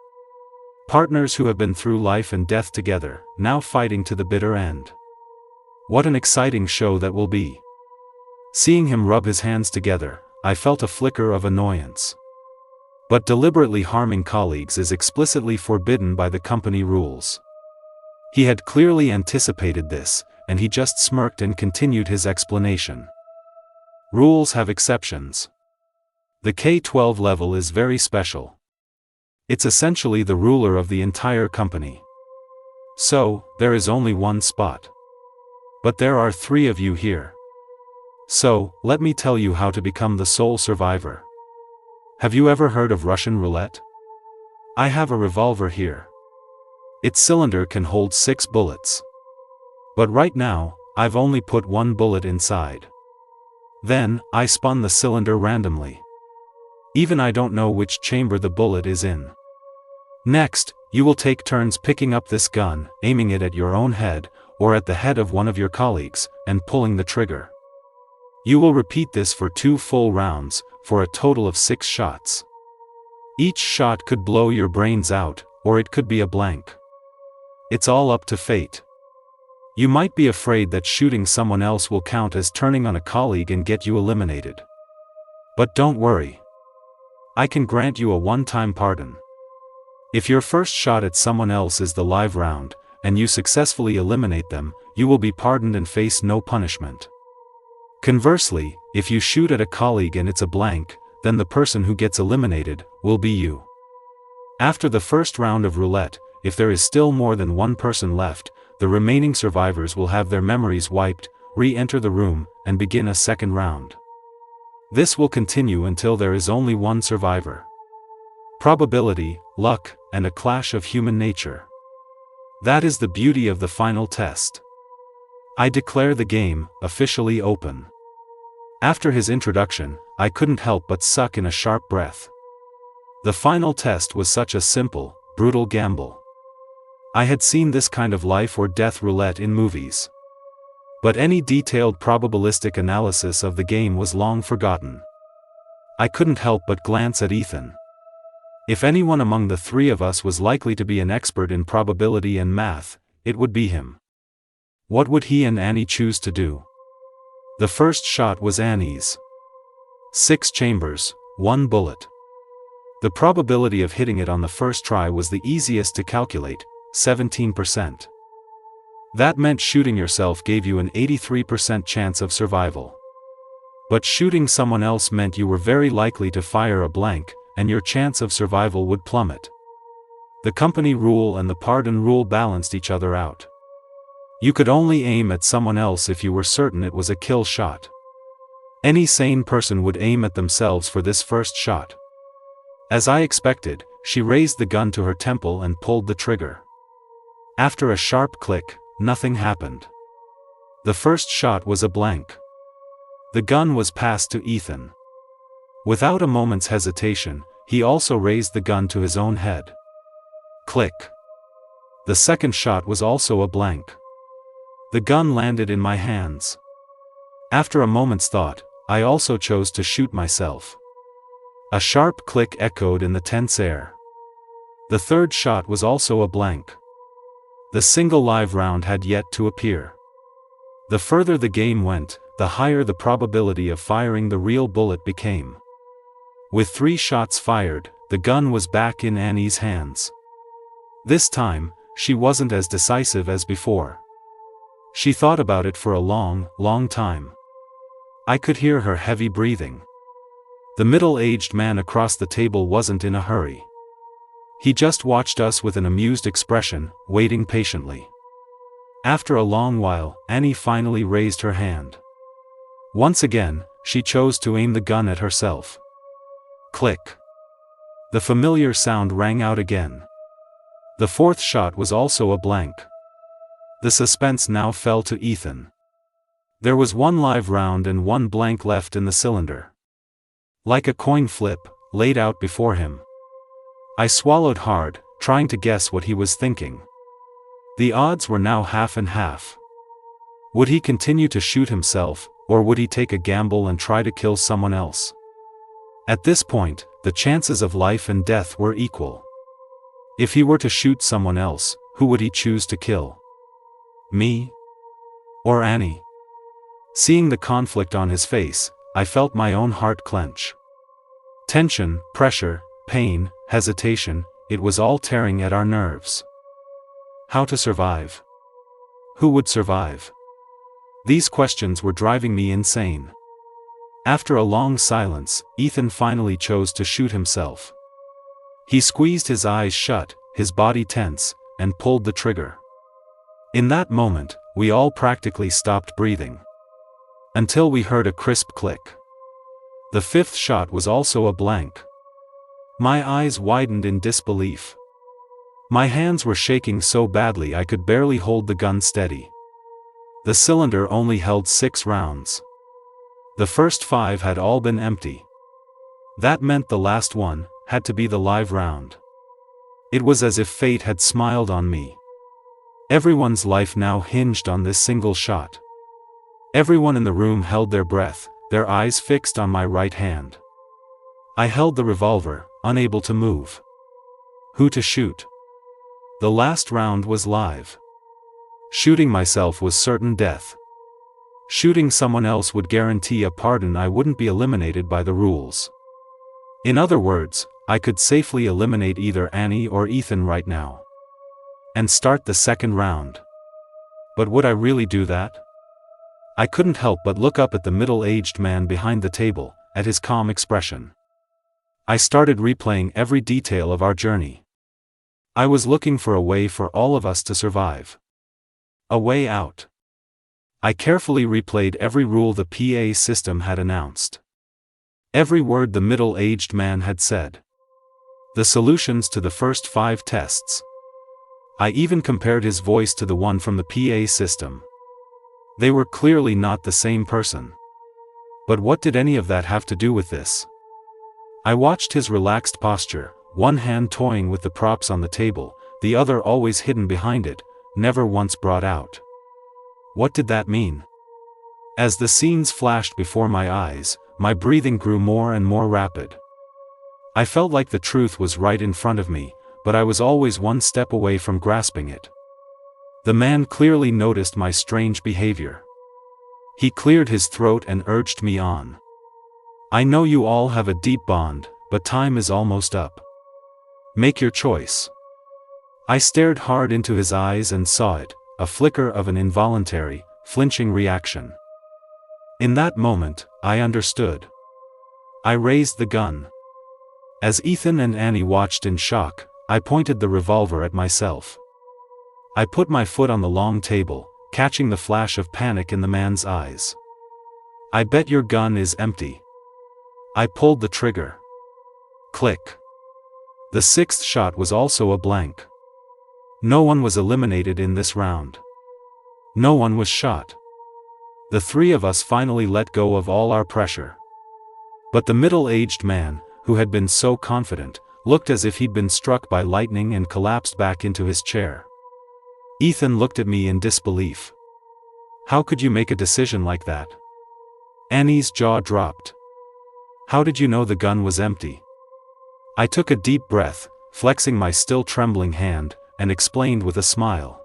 Partners who have been through life and death together, now fighting to the bitter end. What an exciting show that will be. Seeing him rub his hands together, I felt a flicker of annoyance. But deliberately harming colleagues is explicitly forbidden by the company rules. He had clearly anticipated this, and he just smirked and continued his explanation. Rules have exceptions. The K12 level is very special. It's essentially the ruler of the entire company. So, there is only one spot. But there are 3 of you here. So, let me tell you how to become the sole survivor. Have you ever heard of Russian roulette? I have a revolver here. Its cylinder can hold 6 bullets. But right now, I've only put 1 bullet inside. Then, I spun the cylinder randomly. Even I don't know which chamber the bullet is in. Next, you will take turns picking up this gun, aiming it at your own head, or at the head of one of your colleagues, and pulling the trigger. You will repeat this for 2 full rounds, for a total of 6 shots. Each shot could blow your brains out, or it could be a blank. It's all up to fate. You might be afraid that shooting someone else will count as turning on a colleague and get you eliminated. But don't worry. I can grant you a one-time pardon. If your first shot at someone else is the live round, and you successfully eliminate them, you will be pardoned and face no punishment. Conversely, if you shoot at a colleague and it's a blank, then the person who gets eliminated will be you. After the first round of roulette, if there is still more than 1 person left, the remaining survivors will have their memories wiped, re-enter the room, and begin a second round. This will continue until there is only 1 survivor. Probability, luck, and a clash of human nature. That is the beauty of the final test. I declare the game officially open. After his introduction, I couldn't help but suck in a sharp breath. The final test was such a simple, brutal gamble. I had seen this kind of life or death roulette in movies. But any detailed probabilistic analysis of the game was long forgotten. I couldn't help but glance at Ethan. If anyone among the three of us was likely to be an expert in probability and math, it would be him. What would he and Annie choose to do? The first shot was Annie's. 6 chambers, 1 bullet. The probability of hitting it on the first try was the easiest to calculate, 17%. That meant shooting yourself gave you an 83% chance of survival. But shooting someone else meant you were very likely to fire a blank, and your chance of survival would plummet. The company rule and the pardon rule balanced each other out. You could only aim at someone else if you were certain it was a kill shot. Any sane person would aim at themselves for this first shot. As I expected, she raised the gun to her temple and pulled the trigger. After a sharp click, nothing happened. The first shot was a blank. The gun was passed to Ethan. Without a moment's hesitation, he also raised the gun to his own head. Click. The second shot was also a blank. The gun landed in my hands. After a moment's thought, I also chose to shoot myself. A sharp click echoed in the tense air. The third shot was also a blank. The single live round had yet to appear. The further the game went, the higher the probability of firing the real bullet became. With 3 shots fired, the gun was back in Annie's hands. This time, she wasn't as decisive as before. She thought about it for a long, long time. I could hear her heavy breathing. The middle-aged man across the table wasn't in a hurry. He just watched us with an amused expression, waiting patiently. After a long while, Annie finally raised her hand. Once again, she chose to aim the gun at herself. Click. The familiar sound rang out again. The fourth shot was also a blank. The suspense now fell to Ethan. There was 1 live round and 1 blank left in the cylinder. Like a coin flip, laid out before him. I swallowed hard, trying to guess what he was thinking. The odds were now half and half. Would he continue to shoot himself, or would he take a gamble and try to kill someone else? At this point, the chances of life and death were equal. If he were to shoot someone else, who would he choose to kill? Me? Or Annie? Seeing the conflict on his face, I felt my own heart clench. Tension, pressure, pain, hesitation, it was all tearing at our nerves. How to survive? Who would survive? These questions were driving me insane. After a long silence, Ethan finally chose to shoot himself. He squeezed his eyes shut, his body tense, and pulled the trigger. In that moment, we all practically stopped breathing. Until we heard a crisp click. The fifth shot was also a blank. My eyes widened in disbelief. My hands were shaking so badly I could barely hold the gun steady. The cylinder only held 6 rounds. The first 5 had all been empty. That meant the last one had to be the live round. It was as if fate had smiled on me. Everyone's life now hinged on this single shot. Everyone in the room held their breath, their eyes fixed on my right hand. I held the revolver, unable to move. Who to shoot? The last round was live. Shooting myself was certain death. Shooting someone else would guarantee a pardon. I wouldn't be eliminated by the rules. In other words, I could safely eliminate either Annie or Ethan right now. And start the second round. But would I really do that? I couldn't help but look up at the middle-aged man behind the table, at his calm expression. I started replaying every detail of our journey. I was looking for a way for all of us to survive. A way out. I carefully replayed every rule the PA system had announced. Every word the middle-aged man had said. The solutions to the first 5 tests. I even compared his voice to the one from the PA system. They were clearly not the same person. But what did any of that have to do with this? I watched his relaxed posture, one hand toying with the props on the table, the other always hidden behind it, never once brought out. What did that mean? As the scenes flashed before my eyes, my breathing grew more and more rapid. I felt like the truth was right in front of me, but I was always one step away from grasping it. The man clearly noticed my strange behavior. He cleared his throat and urged me on. I know you all have a deep bond, but time is almost up. Make your choice. I stared hard into his eyes and saw it, a flicker of an involuntary, flinching reaction. In that moment, I understood. I raised the gun. As Ethan and Annie watched in shock, I pointed the revolver at myself. I put my foot on the long table, catching the flash of panic in the man's eyes. I bet your gun is empty. I pulled the trigger. Click. The sixth shot was also a blank. No one was eliminated in this round. No one was shot. The three of us finally let go of all our pressure. But the middle-aged man, who had been so confident, looked as if he'd been struck by lightning and collapsed back into his chair. Ethan looked at me in disbelief. How could you make a decision like that? Annie's jaw dropped. How did you know the gun was empty? I took a deep breath, flexing my still trembling hand, and explained with a smile.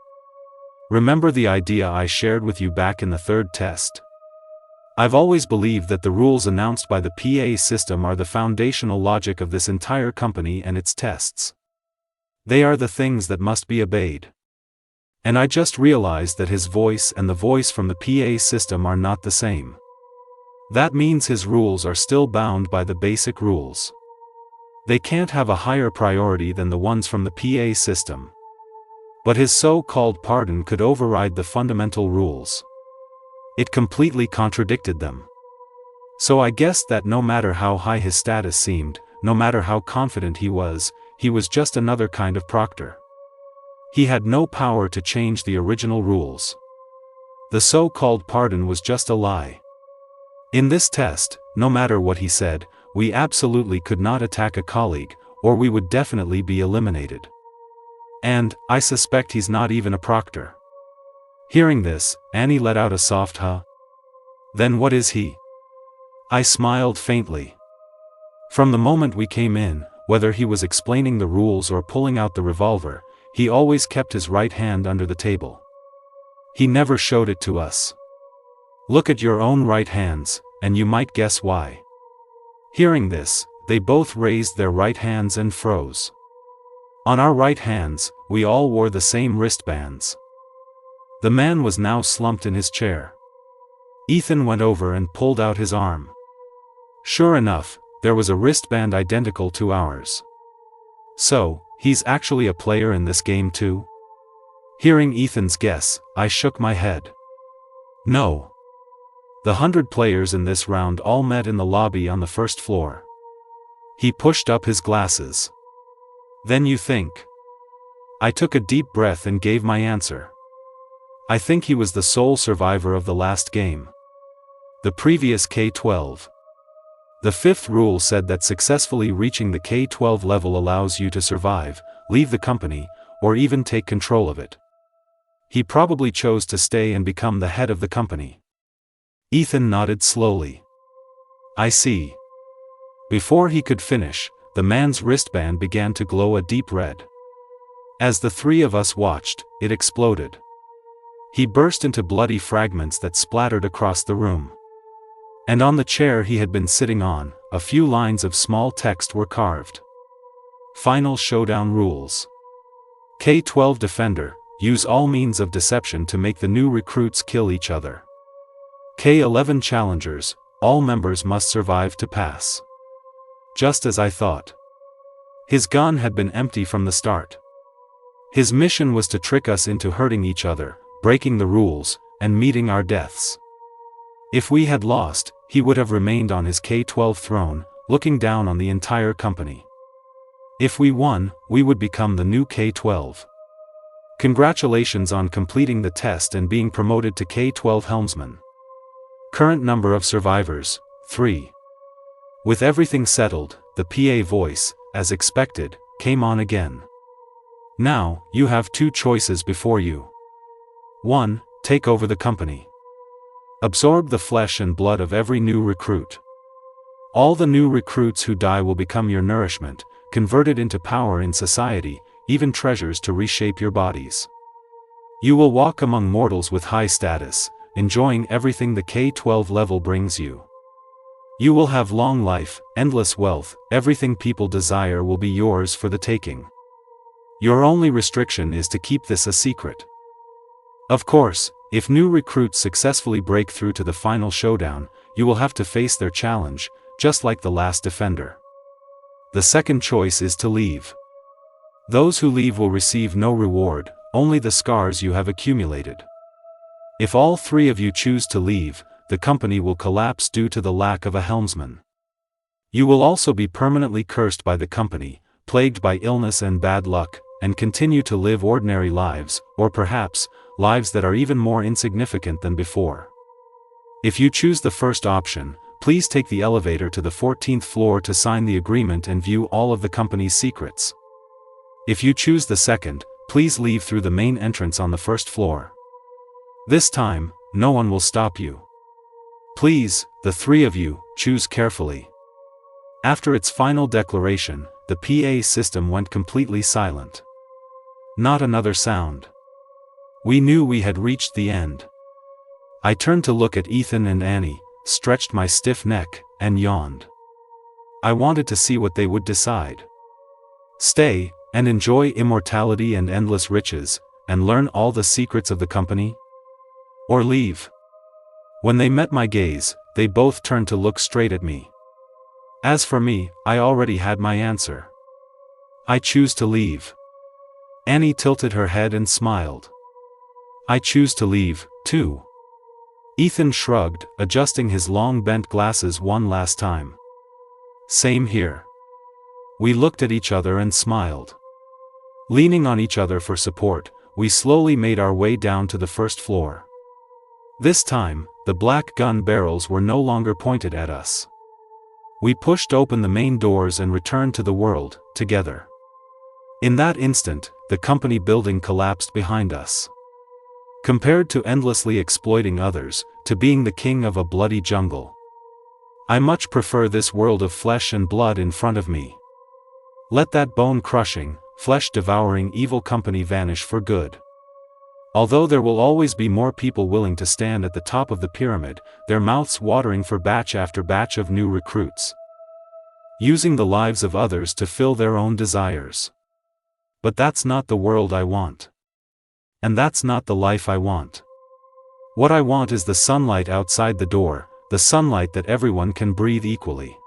Remember the idea I shared with you back in the third test? I've always believed that the rules announced by the PA system are the foundational logic of this entire company and its tests. They are the things that must be obeyed. And I just realized that his voice and the voice from the PA system are not the same. That means his rules are still bound by the basic rules. They can't have a higher priority than the ones from the PA system. But his so-called pardon could override the fundamental rules. It completely contradicted them. So I guessed that no matter how high his status seemed, no matter how confident he was just another kind of proctor. He had no power to change the original rules. The so-called pardon was just a lie. In this test, no matter what he said, we absolutely could not attack a colleague, or we would definitely be eliminated. And, I suspect he's not even a proctor. Hearing this, Annie let out a soft huh. Then what is he? I smiled faintly. From the moment we came in, whether he was explaining the rules or pulling out the revolver, he always kept his right hand under the table. He never showed it to us. Look at your own right hands, and you might guess why. Hearing this, they both raised their right hands and froze. On our right hands, we all wore the same wristbands. The man was now slumped in his chair. Ethan went over and pulled out his arm. Sure enough, there was a wristband identical to ours. So, he's actually a player in this game too? Hearing Ethan's guess, I shook my head. No. The 100 players in this round all met in the lobby on the first floor. He pushed up his glasses. Then you think? I took a deep breath and gave my answer. I think he was the sole survivor of the last game. The previous K-12. The fifth rule said that successfully reaching the K-12 level allows you to survive, leave the company, or even take control of it. He probably chose to stay and become the head of the company. Ethan nodded slowly. I see. Before he could finish, the man's wristband began to glow a deep red. As the three of us watched, it exploded. He burst into bloody fragments that splattered across the room. And on the chair he had been sitting on, a few lines of small text were carved. Final Showdown Rules. K-12 Defender, use all means of deception to make the new recruits kill each other. K-11 Challengers, all members must survive to pass. Just as I thought. His gun had been empty from the start. His mission was to trick us into hurting each other, breaking the rules, and meeting our deaths. If we had lost, he would have remained on his K-12 throne, looking down on the entire company. If we won, we would become the new K-12. Congratulations on completing the test and being promoted to K-12 helmsman. Current number of survivors, 3. With everything settled, the PA voice, as expected, came on again. Now, you have two choices before you. 1. Take over the company. Absorb the flesh and blood of every new recruit. All the new recruits who die will become your nourishment, converted into power in society, even treasures to reshape your bodies. You will walk among mortals with high status, enjoying everything the K-12 level brings you. You will have long life, endless wealth, everything people desire will be yours for the taking. Your only restriction is to keep this a secret. Of course, if new recruits successfully break through to the final showdown, you will have to face their challenge, just like the last defender. The second choice is to leave. Those who leave will receive no reward, only the scars you have accumulated. If all three of you choose to leave, the company will collapse due to the lack of a helmsman. You will also be permanently cursed by the company, plagued by illness and bad luck, and continue to live ordinary lives, or perhaps, lives that are even more insignificant than before. If you choose the first option, please take the elevator to the 14th floor to sign the agreement and view all of the company's secrets. If you choose the second, please leave through the main entrance on the first floor. This time, no one will stop you. Please, the three of you, choose carefully. After its final declaration, the PA system went completely silent. Not another sound. We knew we had reached the end. I turned to look at Ethan and Annie, stretched my stiff neck, and yawned. I wanted to see what they would decide. Stay, and enjoy immortality and endless riches, and learn all the secrets of the company? Or leave? When they met my gaze, they both turned to look straight at me. As for me, I already had my answer. I choose to leave. Annie tilted her head and smiled. I choose to leave, too. Ethan shrugged, adjusting his long bent glasses one last time. Same here. We looked at each other and smiled. Leaning on each other for support, we slowly made our way down to the first floor. This time, the black gun barrels were no longer pointed at us. We pushed open the main doors and returned to the world, together. In that instant, the company building collapsed behind us. Compared to endlessly exploiting others, to being the king of a bloody jungle, I much prefer this world of flesh and blood in front of me. Let that bone-crushing, flesh-devouring evil company vanish for good. Although there will always be more people willing to stand at the top of the pyramid, their mouths watering for batch after batch of new recruits, using the lives of others to fill their own desires. But that's not the world I want. And that's not the life I want. What I want is the sunlight outside the door, the sunlight that everyone can breathe equally.